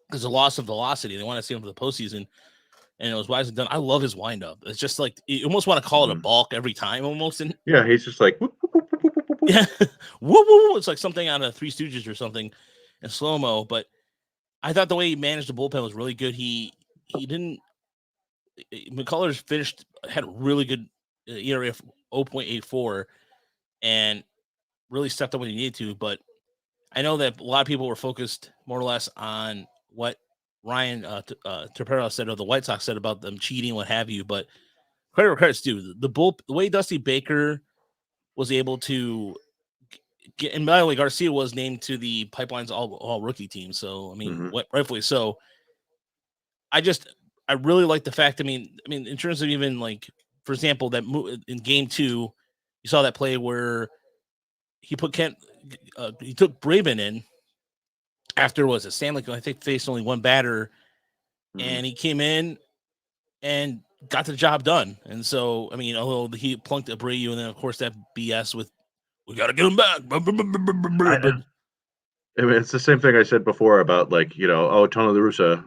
because of loss of velocity. They want to see him for the postseason, and it was wisely done. I love his windup. It's just like you almost want to call it a balk every time, almost. Yeah, he's just like whoop, whoop, whoop, whoop, whoop. Yeah, whoop, whoop. It's like something on a Three Stooges or something in slow mo. But I thought the way he managed the bullpen was really good. He didn't. McCullers had a really good ERA of 0.84. and really stepped up when he needed to. But I know that a lot of people were focused more or less on what Ryan Tapera said, or the White Sox said about them cheating, what have you. But credit where credit's due. The way Dusty Baker was able to get, and by the way, Garcia was named to the Pipeline's all rookie team. So I mean, rightfully so. I really like the fact. I mean, in terms of even like, for example, that in Game 2, you saw that play where he put he took Braben in after was it Stanley? I think faced only one batter, and he came in and got the job done. And so, I mean, although he plunked Abreu, and then of course that BS with we got to get him back. I mean, it's the same thing I said before about like, Tony La Russa,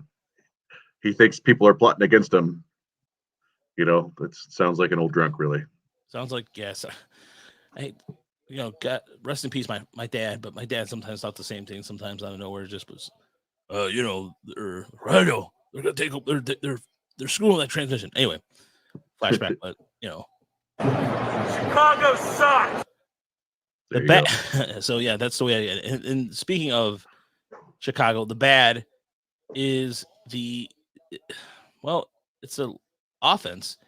he thinks people are plotting against him. That sounds like an old drunk, really. Sounds like, yes. Rest in peace, my dad. But my dad sometimes thought the same thing. Sometimes out of nowhere, just was, radio. They're gonna take up. They're screwing that transmission. Anyway, flashback. But Chicago sucks. The bad. So yeah, that's the way I get it. And speaking of Chicago, the bad is it's a offense.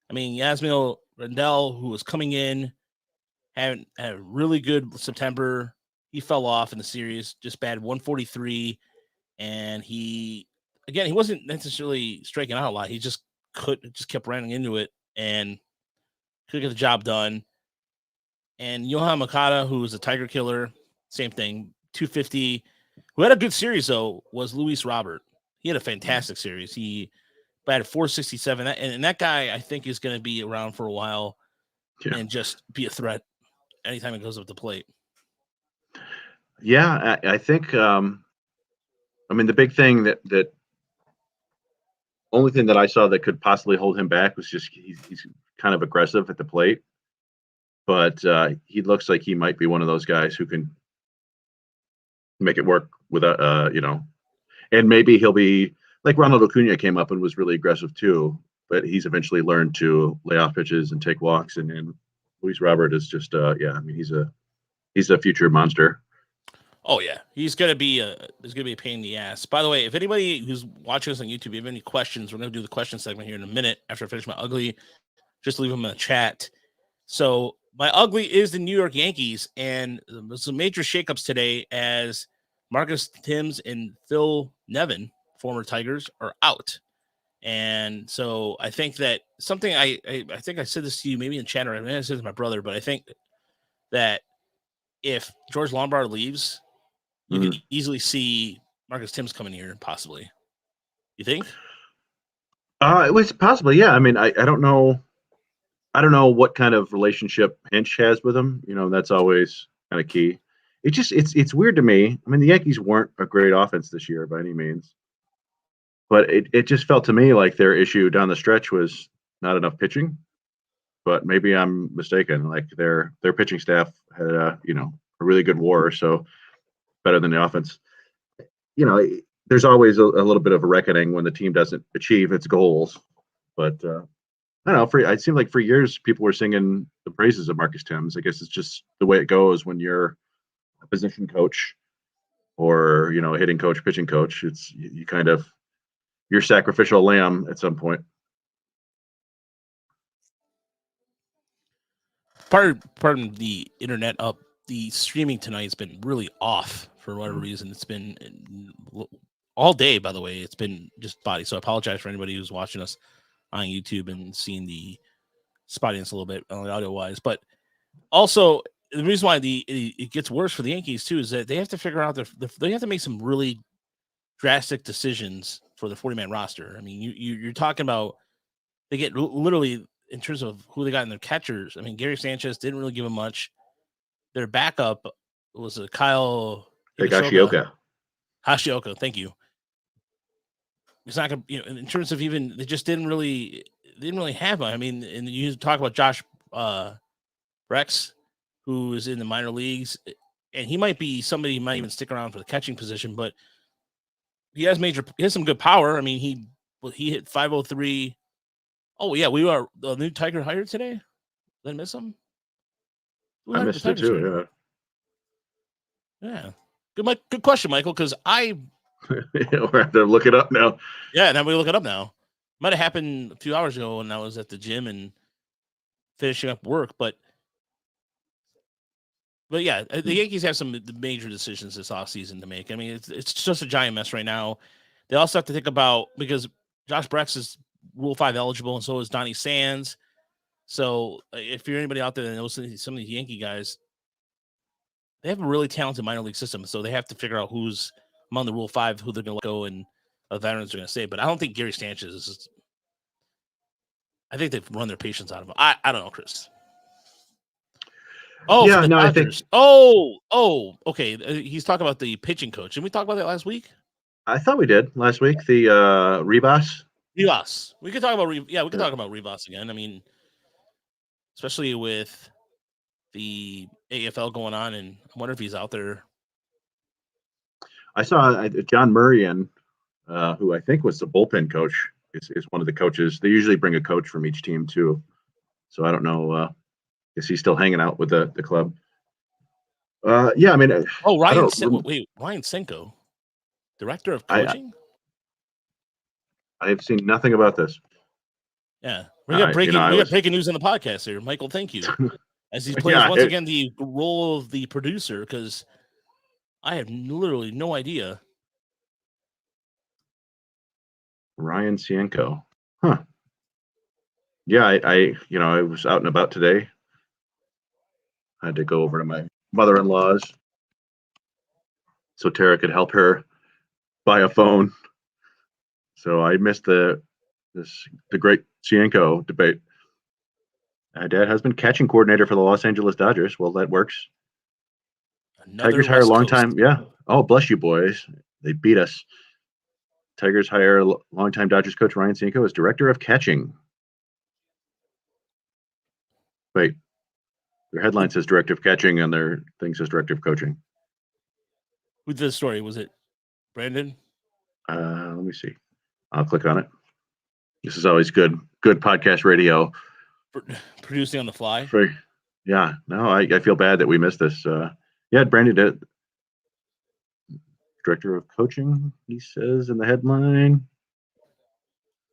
I mean, Yasmiel Rendell, who was coming in, had a really good September. He fell off in the series, just batted 143, and he wasn't necessarily striking out a lot. He just kept running into it and couldn't get the job done. And Yohan Makata, who was a Tiger killer, same thing, 250. Who had a good series though was Luis Robert. He had a fantastic series. He batted 467, and that guy I think is going to be around for a while and just be a threat anytime it goes up the plate. Yeah, I think. The big thing that only thing that I saw that could possibly hold him back was just he's kind of aggressive at the plate, but he looks like he might be one of those guys who can make it work without, and maybe he'll be like Ronald Acuna came up and was really aggressive too, but he's eventually learned to lay off pitches and take walks. And Luis Robert is just, he's a future monster. Oh yeah, he's gonna be a pain in the ass. By the way, if anybody who's watching us on YouTube, if you have any questions, we're gonna do the question segment here in a minute after I finish my ugly. Just leave them in the chat. So my ugly is the New York Yankees, and there's some major shakeups today as Marcus Thames and Phil Nevin, former Tigers, are out. And so I think that something I think I said this to you maybe in chat, or I said to my brother, but I think that if George Lombard leaves, you can easily see Marcus Thames coming here, possibly. You think? It was possibly, yeah. I mean, I don't know what kind of relationship Hinch has with him. That's always kind of key. It's weird to me. I mean, the Yankees weren't a great offense this year by any means, but it just felt to me like their issue down the stretch was not enough pitching. But maybe I'm mistaken. Like their pitching staff had a really good WAR, so better than the offense. There's always a little bit of a reckoning when the team doesn't achieve its goals. But I don't know. It seemed like for years people were singing the praises of Marcus Thames. I guess it's just the way it goes when you're a position coach or a hitting coach, pitching coach. It's you kind of you're sacrificial lamb at some point. Pardon the internet up. The streaming tonight has been really off for whatever reason. It's been all day, by the way. It's been just spotty. So I apologize for anybody who's watching us on YouTube and seeing the spottiness a little bit audio wise. But also the reason why it gets worse for the Yankees too is that they have to figure out they have to make some really drastic decisions for the 40-man roster. I mean, you're talking about they get literally in terms of who they got in their catchers. I mean, Gary Sanchez didn't really give them much. Their backup was a Kyle Higashioka. Hashioka, thank you. It's not gonna, in terms of even they didn't really have one. I mean, and you talk about Josh Rex, who is in the minor leagues, and he might be somebody who might even stick around for the catching position, but he has some good power. I mean, he hit 503. Oh yeah, we are the new Tiger hired today. Did I miss him? Who I hired the missed it Tigers fan? too. Yeah. Good question, Michael, because Yeah. We're have to look it up now. now we look it up now. Might have happened a few hours ago when I was at the gym and finishing up work, but yeah, the Yankees have some major decisions this offseason to make. I mean, it's just a giant mess right now. They also have to think about, because Josh Brex is Rule 5 eligible, and so is Donnie Sands. So if you're anybody out there that knows some of these Yankee guys, they have a really talented minor league system. So they have to figure out who's among the Rule 5, who they're going to let go, and the veterans are going to stay. But I don't think Gary Sanchez is. I think they've run their patience out of him. I don't know, Chris. Oh, Yeah, from the no, I Dodgers. think- Okay. He's talking about the pitching coach. Didn't we talk about that last week? I thought we did last week. The Ribas. Rivas. We could talk about talk about Rivas again. I mean, especially with the AFL going on, and I wonder if he's out there. I saw John Murrian, who I think was the bullpen coach, is one of the coaches. They usually bring a coach from each team too. So I don't know. Is he still hanging out with the club? Yeah, I mean, Ryan Senko, director of coaching. I've seen nothing about this. Yeah, we got breaking news on the podcast here, Michael. Thank you. As he plays once again the role of the producer, because I have literally no idea. Ryan Cienko. Huh. Yeah, I was out and about today. I had to go over to my mother-in-law's so Tara could help her buy a phone. So I missed the great Cienko debate. Dad has been catching coordinator for the Los Angeles Dodgers. Well, that works. Tigers hire a long time. Yeah. Oh, bless you, boys. They beat us. Tigers hire longtime Dodgers coach Ryan Cienko as director of catching. Wait, their headline says director of catching, and their thing says director of coaching. Who did the story? Was it Brandon? Let me see. I'll click on it. This is always good podcast radio. Producing on the fly. Yeah. No, I feel bad that we missed this. Yeah, Brandon did. Director of coaching, he says in the headline.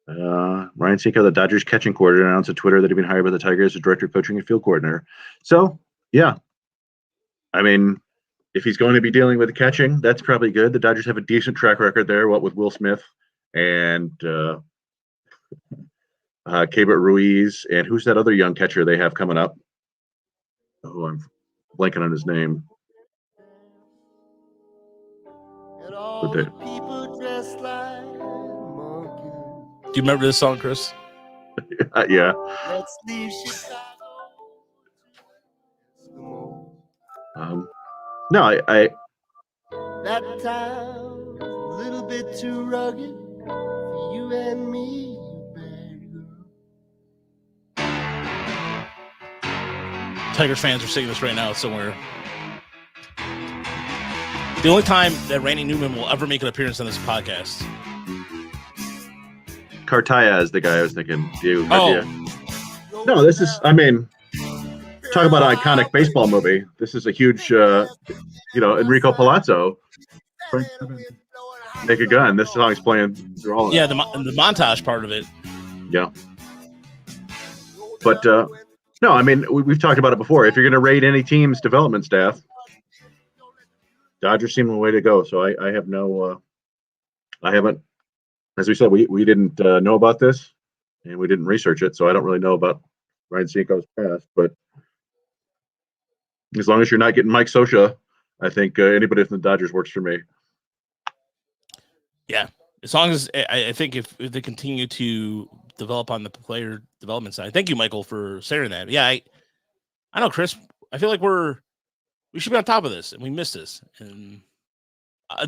Ryan Cienko, the Dodgers catching coordinator, announced on Twitter that he'd been hired by the Tigers as director of coaching and field coordinator. So, yeah. I mean, if he's going to be dealing with the catching, that's probably good. The Dodgers have a decent track record there, with Will Smith and Keibert Ruiz, and who's that other young catcher they have coming up? Oh, I'm blanking on his name. Do you remember this song, Chris? Yeah. No, I that town a little bit too rugged for you and me, you bad girl. Tigers fans are singing this right now somewhere. The only time that Randy Newman will ever make an appearance on this podcast. Cartaya is the guy I was thinking. No, this is, I mean, talk about an iconic baseball movie. This is a huge, Enrico Palazzo. Make a Gun. This song's playing through all of it. Yeah, the montage part of it. Yeah. But, no, I mean, we've talked about it before. If you're going to rate any team's development staff, Dodgers seem the way to go. So I have no, I haven't, as we said, we didn't know about this and we didn't research it. So I don't really know about Ryan Cienko's past, but as long as you're not getting Mike Scioscia, I think anybody from the Dodgers works for me. Yeah. As long as I think if they continue to develop on the player development side. Thank you, Michael, for sharing that. Yeah, I know, Chris. I feel like we should be on top of this, and we missed this. And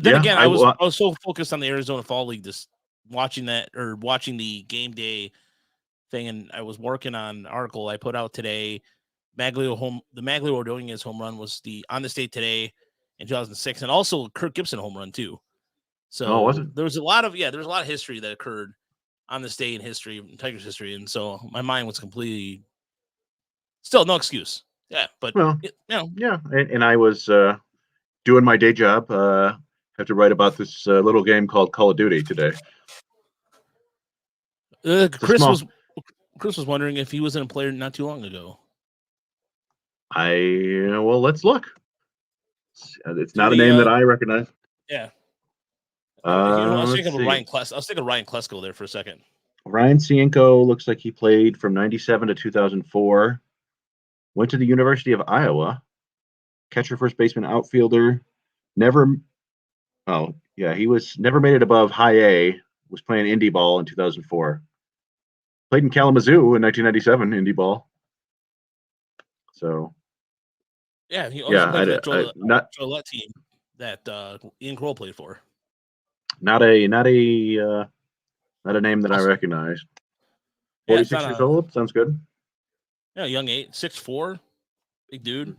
then again, I was so focused on the Arizona Fall League, just watching the game day thing, and I was working on an article I put out today. The Maglio Ordonez home run was on the state today in 2006, and also Kirk Gibson home run too. So was it? there was a lot of history that occurred on this day in history, Tigers history, and so my mind was completely still no excuse. Yeah, but Well, you know, yeah, and I was doing my day job. Have to write about this little game called Call of Duty today. It's a Chris small. was wondering if he wasn't a player not too long ago. Well, let's look. It's Do not a we? name that I recognize. Yeah. I was Let's thinking of see. Ryan Klesko. I was thinking of Ryan Klesko there for a second. Ryan Cienko looks like he played from 97 to 2004. Went to the University of Iowa. Catcher, first baseman, outfielder. Never. Oh, yeah, he was never made it above high A. Was playing indie ball in 2004. Played in Kalamazoo in 1997, indie ball. So Yeah, he also yeah, played for that not Joliet team that Ian Kroll played for. not a not a not a name that I Also, recognize. yeah, it's 46 not years a old. Sounds good. young 6'4", big dude.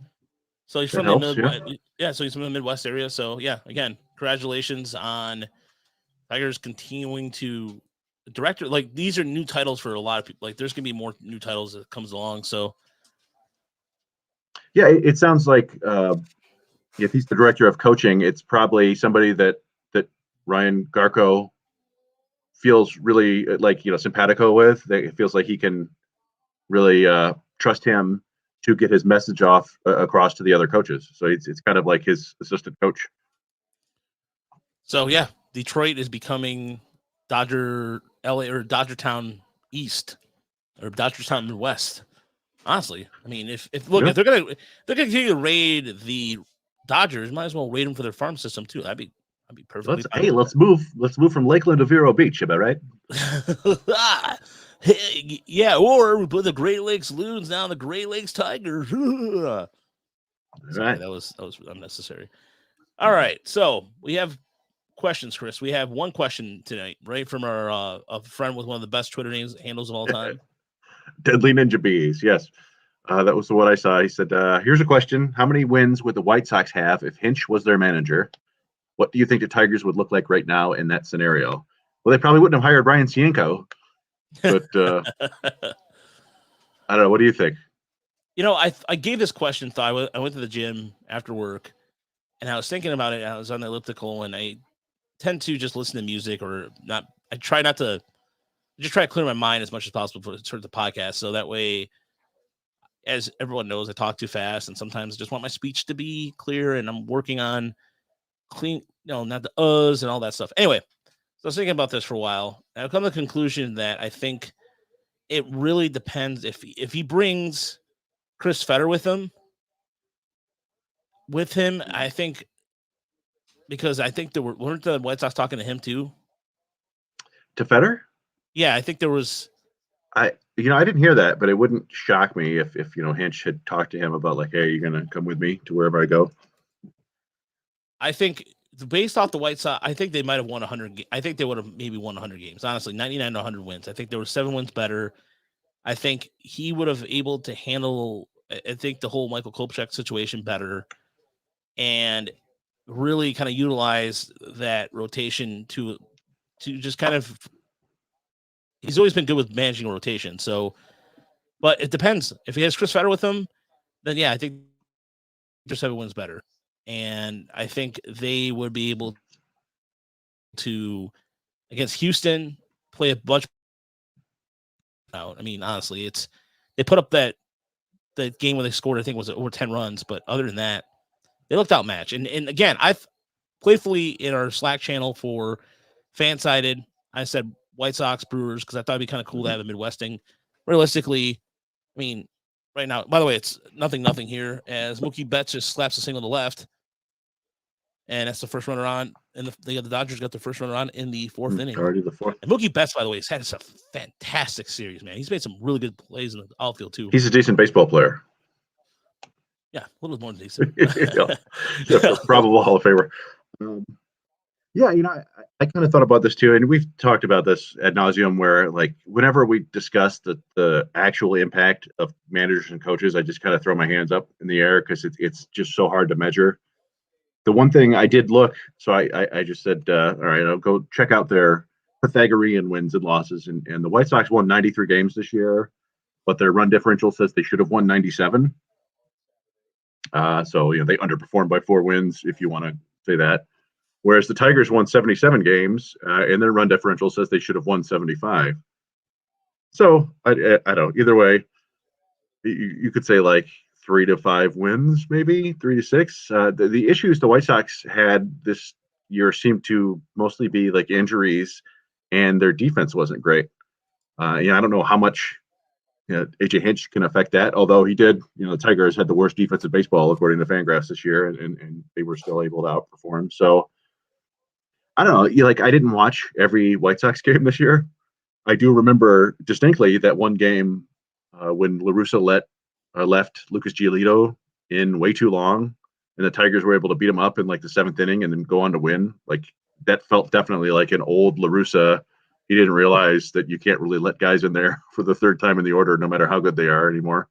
So he's That from the helps. Yeah. Midwest. Yeah, so he's from the Midwest area. So yeah, again, congratulations on Tigers continuing to director. Like these are new titles for a lot of people. Like there's gonna be more new titles that comes along. So Yeah, it sounds like if he's the director of coaching, it's probably somebody that Ryan Garco feels really simpatico with. It feels like he can really trust him to get his message off across to the other coaches. So it's kind of like his assistant coach. So yeah, Detroit is becoming Dodger LA or Dodgertown East or Dodgertown Midwest. Honestly, I mean, if if they're gonna continue to raid the Dodgers, might as well raid them for their farm system too. That'd be perfectly fine. Let's move from Lakeland to Vero Beach. Am I right? Hey, yeah, or we put the Great Lakes Loons down the Great Lakes Tigers. Sorry, Right. that was unnecessary. All right, so we have questions, Chris. We have one question tonight, right, from our a friend with one of the best Twitter handles of all time. Deadly Ninja Bees. Yes. That was what I saw. He said, here's a question. How many wins would the White Sox have if Hinch was their manager? What do you think the Tigers would look like right now in that scenario? Well, they probably wouldn't have hired Ryan Cienko, but I don't know. What do you think? I gave this question thought. I went to the gym after work, and I was thinking about it. I was on the elliptical, and I tend to just listen to music or not. I try not to just try to clear my mind as much as possible for the podcast. So that way, as everyone knows, I talk too fast, and sometimes I just want my speech to be clear. And I'm working on clean, not the and all that stuff. Anyway, so I was thinking about this for a while, and I've come to the conclusion that I think it really depends if he brings Chris Fetter with him. I think because I think weren't the White Sox talking to him too. To Fetter? Yeah, I think there was. I didn't hear that, but it wouldn't shock me if Hinch had talked to him about like, hey, you're gonna come with me to wherever I go. I think based off the White Sox, I think they might have won 100. I think they would have maybe won 100 games. Honestly, 99 to 100 wins. I think there were 7 wins better. I think he would have able to handle. I think the whole Michael Kopechek situation better, and really kind of utilize that rotation to just kind of. He's always been good with managing a rotation. So, but it depends. If he has Chris Fetter with him, then yeah, I think just 7 wins better. And I think they would be able to, against Houston, play a bunch out. I mean, honestly, they put up the game where they scored, I think, was over 10 runs. But other than that, they looked outmatched. And again, I've playfully in our Slack channel for Fansided, I said White Sox, Brewers, because I thought it'd be kind of cool to have a Midwesting. Realistically, I mean, right now, by the way, it's nothing here as Mookie Betts just slaps a single to the left. And that's the first runner on. And the Dodgers got the first runner on in the 4th inning. Already the 4th. And Mookie Betts, by the way, has had a fantastic series, man. He's made some really good plays in the outfield, too. He's a decent baseball player. Yeah, a little more than decent. Probable Hall of Famer. I kind of thought about this too, and we've talked about this ad nauseum. Where like whenever we discuss the actual impact of managers and coaches, I just kind of throw my hands up in the air because it's just so hard to measure. The one thing I did look, so I just said, all right, I'll go check out their Pythagorean wins and losses, and the White Sox won 93 games this year, but their run differential says they should have won 97. So they underperformed by 4 wins, if you want to say that. Whereas the Tigers won 77 games, and their run differential says they should have won 75. So I don't. Either way, you could say like 3 to 5 wins, maybe 3 to 6. The issues the White Sox had this year seemed to mostly be like injuries, and their defense wasn't great. I don't know how much AJ Hinch can affect that, although he did. The Tigers had the worst defense in baseball according to Fangraphs this year, and they were still able to outperform. So I don't know. I didn't watch every White Sox game this year. I do remember distinctly that one game when La Russa left Lucas Giolito in way too long, and the Tigers were able to beat him up in like the 7th inning and then go on to win. Like that felt definitely like an old La Russa. He didn't realize that you can't really let guys in there for the 3rd time in the order, no matter how good they are anymore.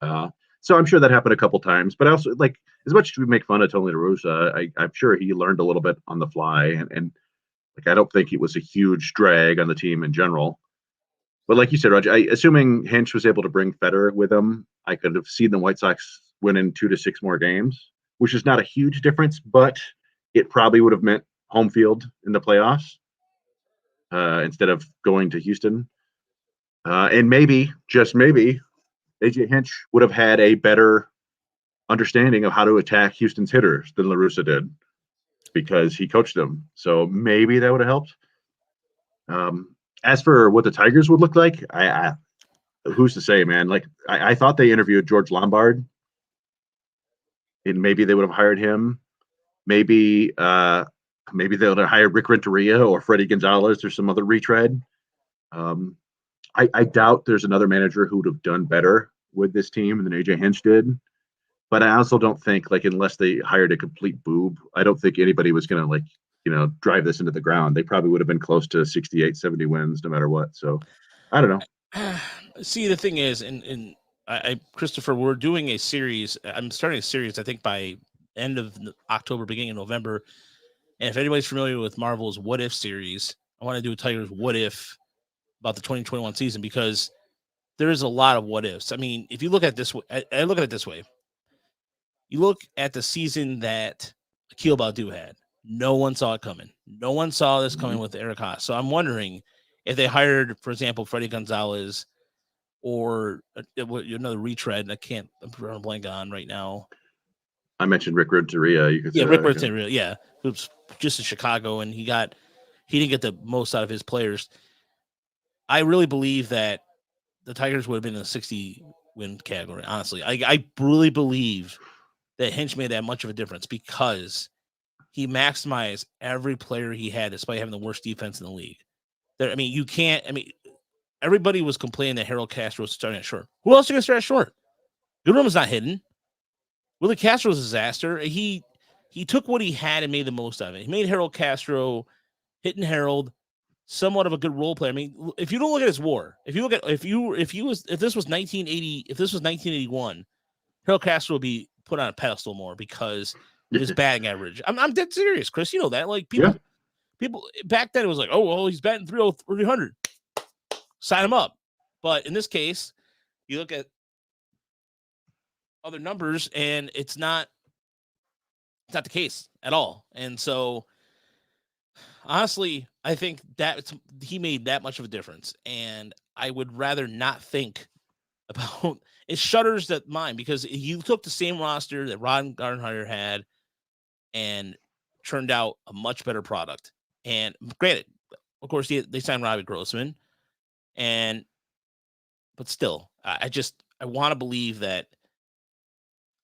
So I'm sure that happened a couple times, but I also as much as we make fun of Tony La Russa, I'm sure he learned a little bit on the fly, and I don't think it was a huge drag on the team in general. But like you said, Roger, assuming Hinch was able to bring Federer with him, I could have seen the White Sox winning 2 to 6 more games, which is not a huge difference, but it probably would have meant home field in the playoffs instead of going to Houston. And maybe, just maybe, AJ Hinch would have had a better understanding of how to attack Houston's hitters than La Russa did because he coached them. So maybe that would have helped. As for what the Tigers would look like, who's to say, man? I thought they interviewed George Lombard, and maybe they would have hired him. Maybe they would have hired Rick Renteria or Freddie Gonzalez or some other retread. I doubt there's another manager who would have done better with this team than AJ Hinch did. But I also don't think, unless they hired a complete boob, I don't think anybody was going to, drive this into the ground. They probably would have been close to 68, 70 wins no matter what. So I don't know. See, the thing is, Christopher, we're doing a series. I'm starting a series, I think, by end of October, beginning of November. And if anybody's familiar with Marvel's What If series, I want to do a Tigers What If about the 2021 season because there is a lot of what ifs. I mean, if you look at this, I look at it this way. You look at the season that Akil Baddoo had. No one saw it coming. No one saw this coming with Eric Haas. So I'm wondering if they hired, for example, Freddie Gonzalez or another retread. I'm drawing a blank on right now. I mentioned Rick Renteria. You could say Rick Renteria. Yeah, who's just in Chicago, and he didn't get the most out of his players. I really believe that the Tigers would have been in the 60-win category. Honestly, I really believe that Hinch made that much of a difference because he maximized every player he had, despite having the worst defense in the league. Everybody was complaining that Harold Castro was starting at short. Who else are you going to start at short? Goodrum is not hidden. Willie Castro's a disaster. He took what he had and made the most of it. He made Harold Castro, hitting Harold, somewhat of a good role player. I mean, if you don't look at his WAR, if this was 1981, Harold Castro would be put on a pedestal more because of his batting average. I'm dead serious, Chris. You know that. People back then it was like, oh well, he's batting 300. Sign him up. But in this case, you look at other numbers and it's not the case at all. And so honestly, I think that he made that much of a difference. And I would rather not think about it. Shudders that mind because you took the same roster that Ron Gardenhire had and turned out a much better product. And granted, of course, they signed Robbie Grossman, but still, I want to believe that.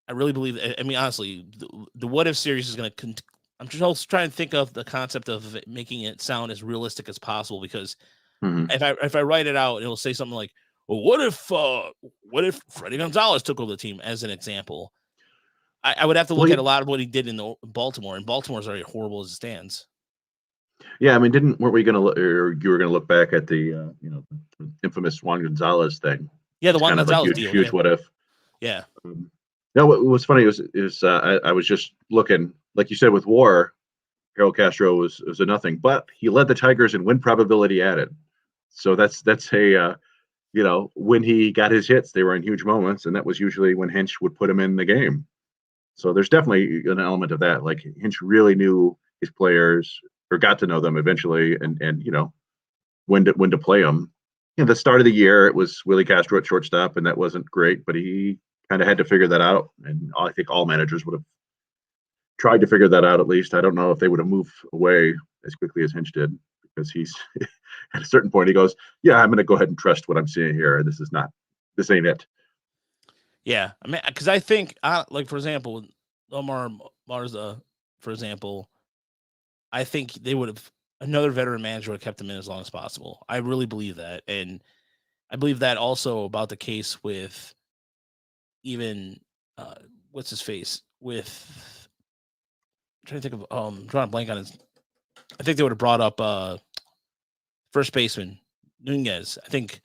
I really believe. I mean, honestly, the What If series is going to. I'm just trying to think of the concept of making it sound as realistic as possible because if I write it out, it'll say something like, well, what if Freddie Gonzalez took over the team as an example? I would have to look at a lot of what he did in Baltimore, and Baltimore's already horrible as it stands. Yeah, I mean, weren't we going to look, or you were going to look back at the infamous Juan Gonzalez thing? Yeah, the Juan Gonzalez deal. Huge what if? Yeah. No, what was funny is I was just looking, like you said, with WAR, Harold Castro was a nothing, but he led the Tigers in win probability added. So that's a when he got his hits, they were in huge moments, and that was usually when Hinch would put him in the game. So there's definitely an element of that. Like Hinch really knew his players or got to know them eventually, and when to play them. The start of the year, it was Willie Castro at shortstop, and that wasn't great, but he kind of had to figure that out. And I think all managers would have tried to figure that out at least. I don't know if they would have moved away as quickly as Hinch did, because he's at a certain point he goes, "Yeah, I'm going to go ahead and trust what I'm seeing here. This ain't it." Yeah, I mean, because I think, like for example, Omar Marza, for example, I think they would have another veteran manager would have kept him in as long as possible. I really believe that, and I believe that also about the case with even what's his face with. I'm trying to think of drawing a blank on his. I think they would have brought up first baseman Nunez. I think.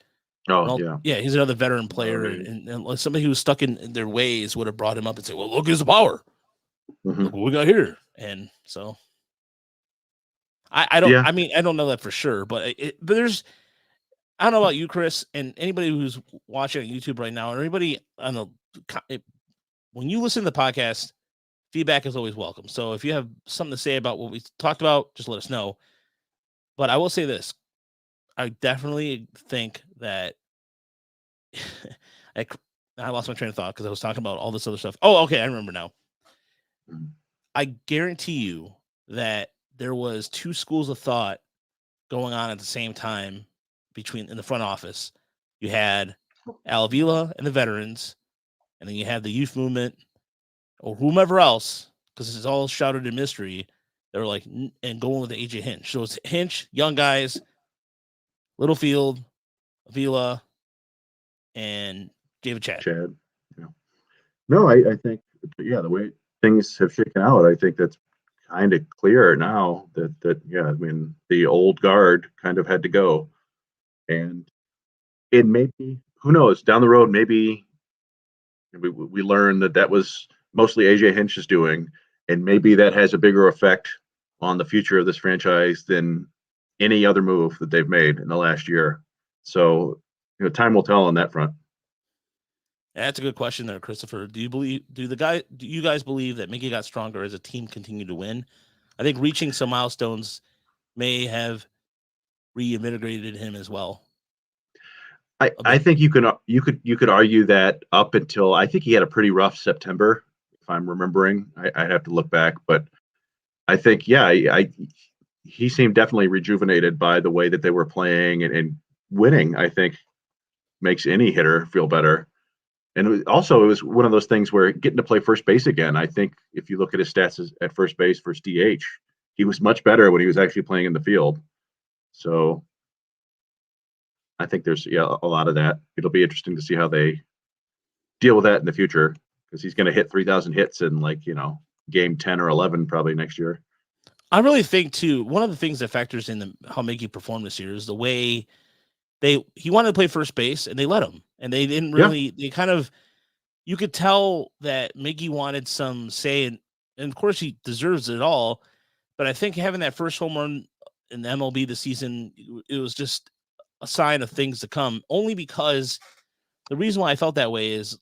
Oh, yeah. Yeah, he's another veteran player, and somebody who was stuck in their ways would have brought him up and said, "Well, look at his power. Mhm. Look what we got here." And so, I don't. Yeah. I mean, I don't know that for sure, but but there's. I don't know about you, Chris, and anybody who's watching on YouTube right now, or anybody on when you listen to the podcast, feedback is always welcome. So if you have something to say about what we talked about, just let us know. But I will say this: I definitely think that I lost my train of thought because I was talking about all this other stuff. Oh, okay, I remember now. Mhm. I guarantee you that there was two schools of thought going on at the same time in the front office. You had Al Avila and the veterans, and then you had the youth movement or whomever else, because it's all shrouded in mystery. They were like, and going with AJ Hinch. So it's Hinch, young guys, Littlefield, Avila, and David Chad. Yeah. No, I think, the way things have shaken out, I think that's kind of clear now that I mean, the old guard kind of had to go, and it may be, who knows, down the road, maybe we learn that was mostly AJ Hinch's doing, and maybe that has a bigger effect on the future of this franchise than any other move that they've made in the last year. So, time will tell on that front. That's a good question there, Christopher. Do you guys believe that Mickey got stronger as a team continued to win? I think reaching some milestones may have reinvigorated him as well. I think you could argue that up until, I think he had a pretty rough September, if I'm remembering. I'd have to look back, but I think he seemed definitely rejuvenated by the way that they were playing, and winning, I think, makes any hitter feel better. And it was one of those things where getting to play first base again. I think if you look at his stats at first base versus DH, he was much better when he was actually playing in the field. So I think there's a lot of that. It'll be interesting to see how they deal with that in the future, because he's going to hit 3,000 hits in game 10 or 11 probably next year. I really think too, one of the things that factors in how Mickey performed this year is the way he wanted to play first base and they let him, and they didn't really. They kind of, you could tell that Mickey wanted some say, and of course he deserves it all. But I think having that first home run in the MLB this season, it was just a sign of things to come. Only because the reason why I felt that way is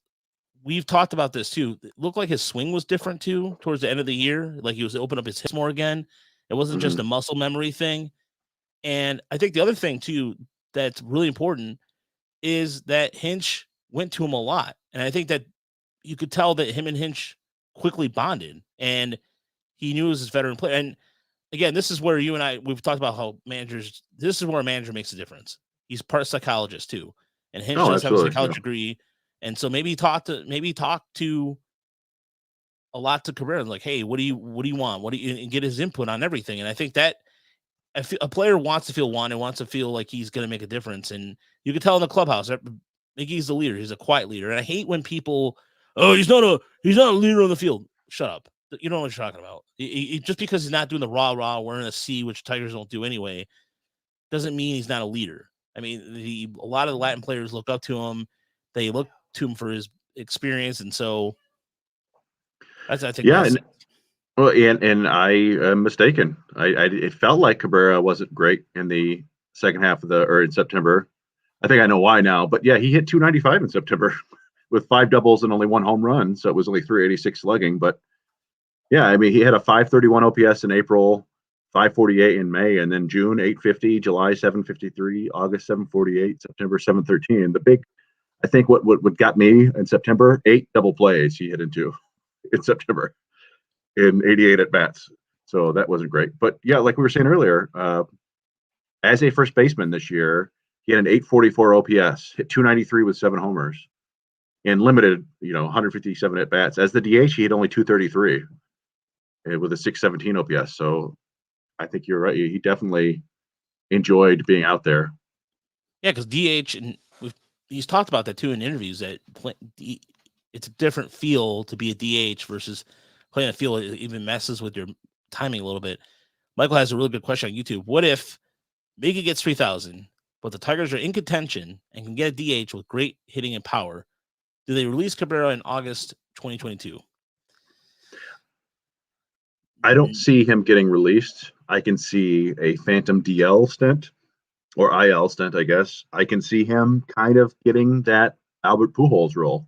we've talked about this too. It looked like his swing was different too towards the end of the year. Like he was opening up his hips more again. It wasn't just a muscle memory thing. And I think the other thing too that's really important is that Hinch went to him a lot. And I think that you could tell that him and Hinch quickly bonded, and he knew he was his veteran player. And again, this is where you and we've talked about how this is where a manager makes a difference. He's part psychologist too. And Hinch does have a psychology degree. And so maybe he talked to a lot to Cabrera, like, hey, what do you want? And get his input on everything. And I think that a player wants to feel wanted, wants to feel like he's going to make a difference. And you can tell in the clubhouse that Mickey's the leader. He's a quiet leader. And I hate when people, he's not a leader on the field. Shut up. You don't know what you're talking about. Just because he's not doing the rah wearing a C, which Tigers don't do anyway, doesn't mean he's not a leader. I mean, a lot of the Latin players look up to him. They look to him for his experience, and so I think. Yeah, and I am mistaken. It felt like Cabrera wasn't great in the second half in September. I think I know why now. But yeah, he hit 295 in September with 5 doubles and only 1 home run. So it was only 386 slugging. But yeah, I mean, he had a 531 OPS in April, 548 in May, and then June 850, July 753, August 748, September 713. The big, I think what got me in September, 8 double plays he hit into in September in 88 at bats. So that wasn't great. But yeah, like we were saying earlier, as a first baseman this year, he had an 844 OPS, hit 293 with 7 homers, and limited, 157 at bats. As the DH, he hit only 233 with a 617 OPS. So I think you're right. He definitely enjoyed being out there. Yeah, because DH, and he's talked about that too in interviews, that it's a different feel to be a DH versus playing a field. It even messes with your timing a little bit. Michael has a really good question on YouTube. What if Miggy gets 3,000, but the Tigers are in contention and can get a DH with great hitting and power? Do they release Cabrera in August 2022? I don't see him getting released. I can see a phantom DL stint or IL stint, I guess. I can see him kind of getting that Albert Pujols role.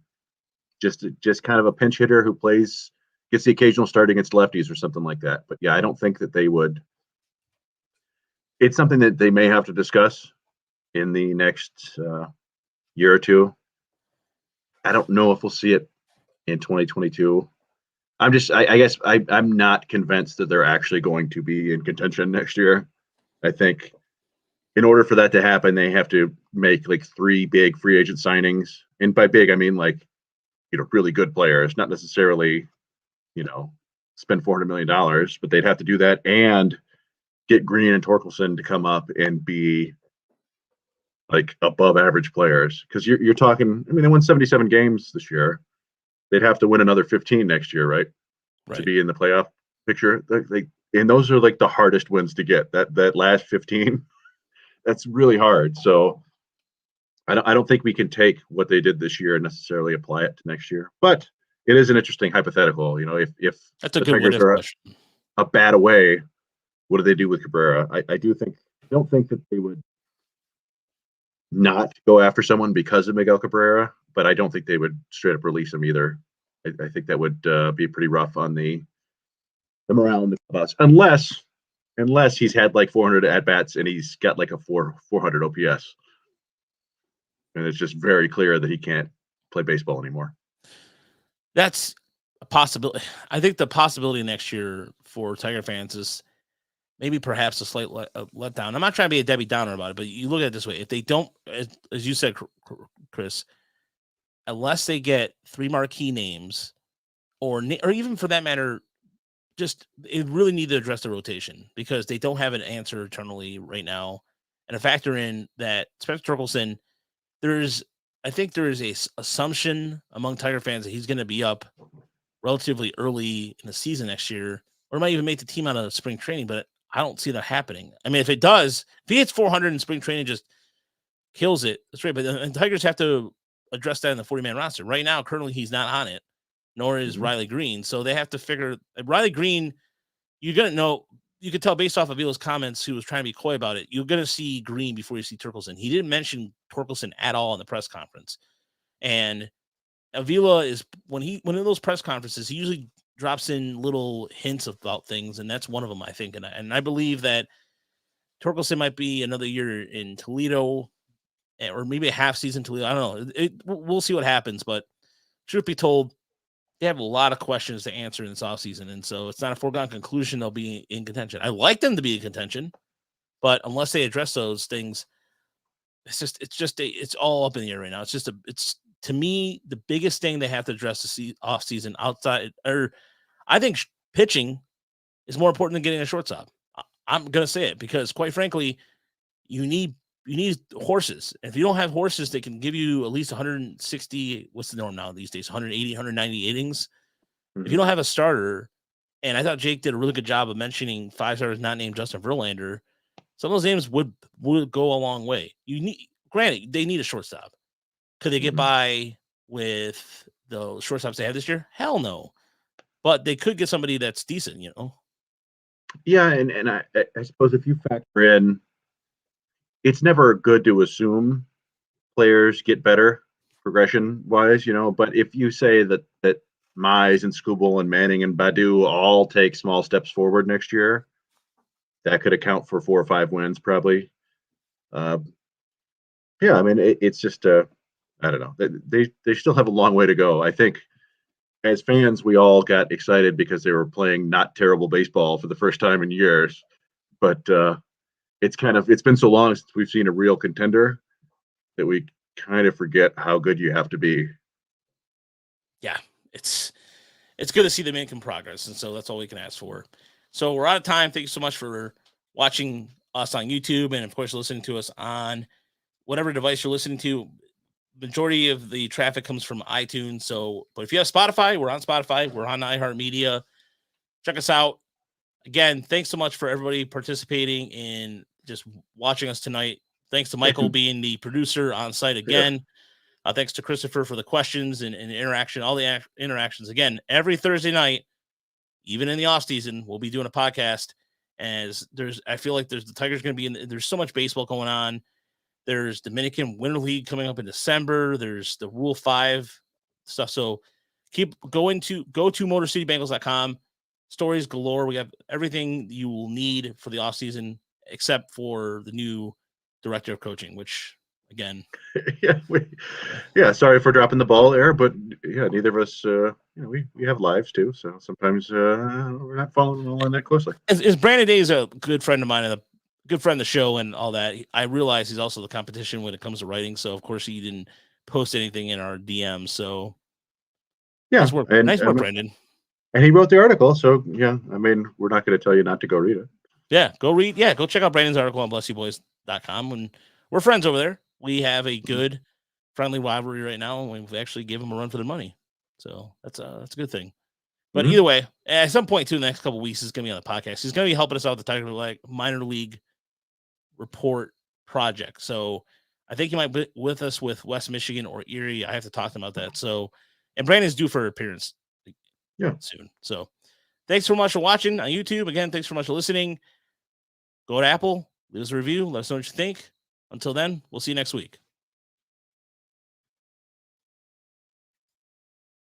Just kind of a pinch hitter who gets the occasional start against lefties or something like that. But yeah, I don't think that they would. It's something that they may have to discuss in the next year or two. I don't know if we'll see it in 2022. I guess I'm not convinced that they're actually going to be in contention next year. I think in order for that to happen, they have to make like 3 big free agent signings. And by big, I mean like, really good players, not necessarily, spend $400 million, but they'd have to do that and get Green and Torkelson to come up and be like above average players. Because you're talking, I mean, they won 77 games this year. They'd have to win another 15 next year, right? To be in the playoff picture. And those are like the hardest wins to get. That last 15, that's really hard. So I don't think we can take what they did this year and necessarily apply it to next year. But it is an interesting hypothetical. If That's a the good Tigers are question. a bat away, what do they do with Cabrera? I don't think that they would not go after someone because of Miguel Cabrera, but I don't think they would straight up release him either. I think that would be pretty rough on the morale in the clubhouse, unless he's had like 400 at bats and he's got like a 400 OPS, and it's just very clear that he can't play baseball anymore. That's a possibility. I think the possibility next year for Tiger fans is maybe perhaps a slight letdown. I'm not trying to be a Debbie Downer about it, but you look at it this way: if they don't, as you said, Chris, unless they get 3 marquee names, or even for that matter, just it really need to address the rotation because they don't have an answer eternally right now. And a factor in that Spencer Torkelson, I think there is a assumption among Tiger fans that he's going to be up relatively early in the season next year, or might even make the team out of spring training, but I don't see that happening. I mean, if it does, if he hits 400 in spring training, just kills it, that's right. But the Tigers have to address that in the 40-man roster. Right now, currently, he's not on it, nor is Riley Green. So they have to figure Riley Green, you're going to know, you could tell based off of Avila's comments, who was trying to be coy about it, you're going to see Green before you see Torkelson. He didn't mention Torkelson at all in the press conference. And Avila is, when in those press conferences, he usually drops in little hints about things, and that's one of them, I think. And I believe that Torkelson might be another year in Toledo, or maybe a half season Toledo. I don't know. We'll see what happens, but truth be told, they have a lot of questions to answer in this offseason, and so it's not a foregone conclusion they'll be in contention. I like them to be in contention, but unless they address those things, it's all up in the air right now. It's to me the biggest thing they have to address the offseason outside, or I think pitching is more important than getting a shortstop. I'm gonna say it because, quite frankly, you need horses. If you don't have horses that can give you at least 160, what's the norm now these days, 180, 190 innings. Mm-hmm. If you don't have a starter, and I thought Jake did a really good job of mentioning 5 starters not named Justin Verlander, some of those names would go a long way. Granted, they need a shortstop. Could they get by with the shortstops they have this year? Hell no. But they could get somebody that's decent, Yeah, and I suppose if you factor in, it's never good to assume players get better progression wise, but if you say that Mize and Scooble and Manning and Badu all take small steps forward next year, that could account for 4 or 5 wins probably. Yeah, I mean, it's just I don't know. They still have a long way to go. I think as fans, we all got excited because they were playing not terrible baseball for the first time in years. But it's been so long since we've seen a real contender that we kind of forget how good you have to be. Yeah, it's good to see them making progress, and so that's all we can ask for. So we're out of time. Thank you so much for watching us on YouTube, and of course listening to us on whatever device you're listening to. Majority of the traffic comes from iTunes. So, but if you have Spotify, we're on Spotify. We're on iHeartMedia. Check us out. Again, thanks so much for everybody participating in just watching us tonight. Thanks to Michael being the producer on site again. Thanks to Christopher for the questions and interaction, all the interactions. Again, every Thursday night, even in the off season, we'll be doing a podcast. As I feel like the Tigers going to be there's so much baseball going on. There's Dominican Winter League coming up in December. There's the Rule 5 stuff. So keep going to motorcitybengals.com. Stories galore. We have everything you will need for the offseason except for the new director of coaching, which again. Sorry for dropping the ball there, but neither of us, we have lives too. So sometimes we're not following along that closely. As Brandon Day is a good friend of mine and a good friend of the show and all that, I realize he's also the competition when it comes to writing. So of course he didn't post anything in our DM. So nice work, Brandon. And he wrote the article. So I mean, we're not going to tell you not to go read it. Yeah, go read. Yeah, go check out Brandon's article on blessyouboys.com. And we're friends over there. We have a good friendly rivalry right now, and we actually give him a run for their money. So that's a good thing. But either way, at some point too, in the next couple of weeks, he's going to be on the podcast. He's going to be helping us out with the Tiger minor league report project. So I think he might be with us with West Michigan or Erie. I have to talk to him about that. So, and Brandon's due for appearance soon. So thanks so much for watching on YouTube. Again, thanks so much for listening. Go to Apple, leave us a review. Let us know what you think. Until then, we'll see you next week.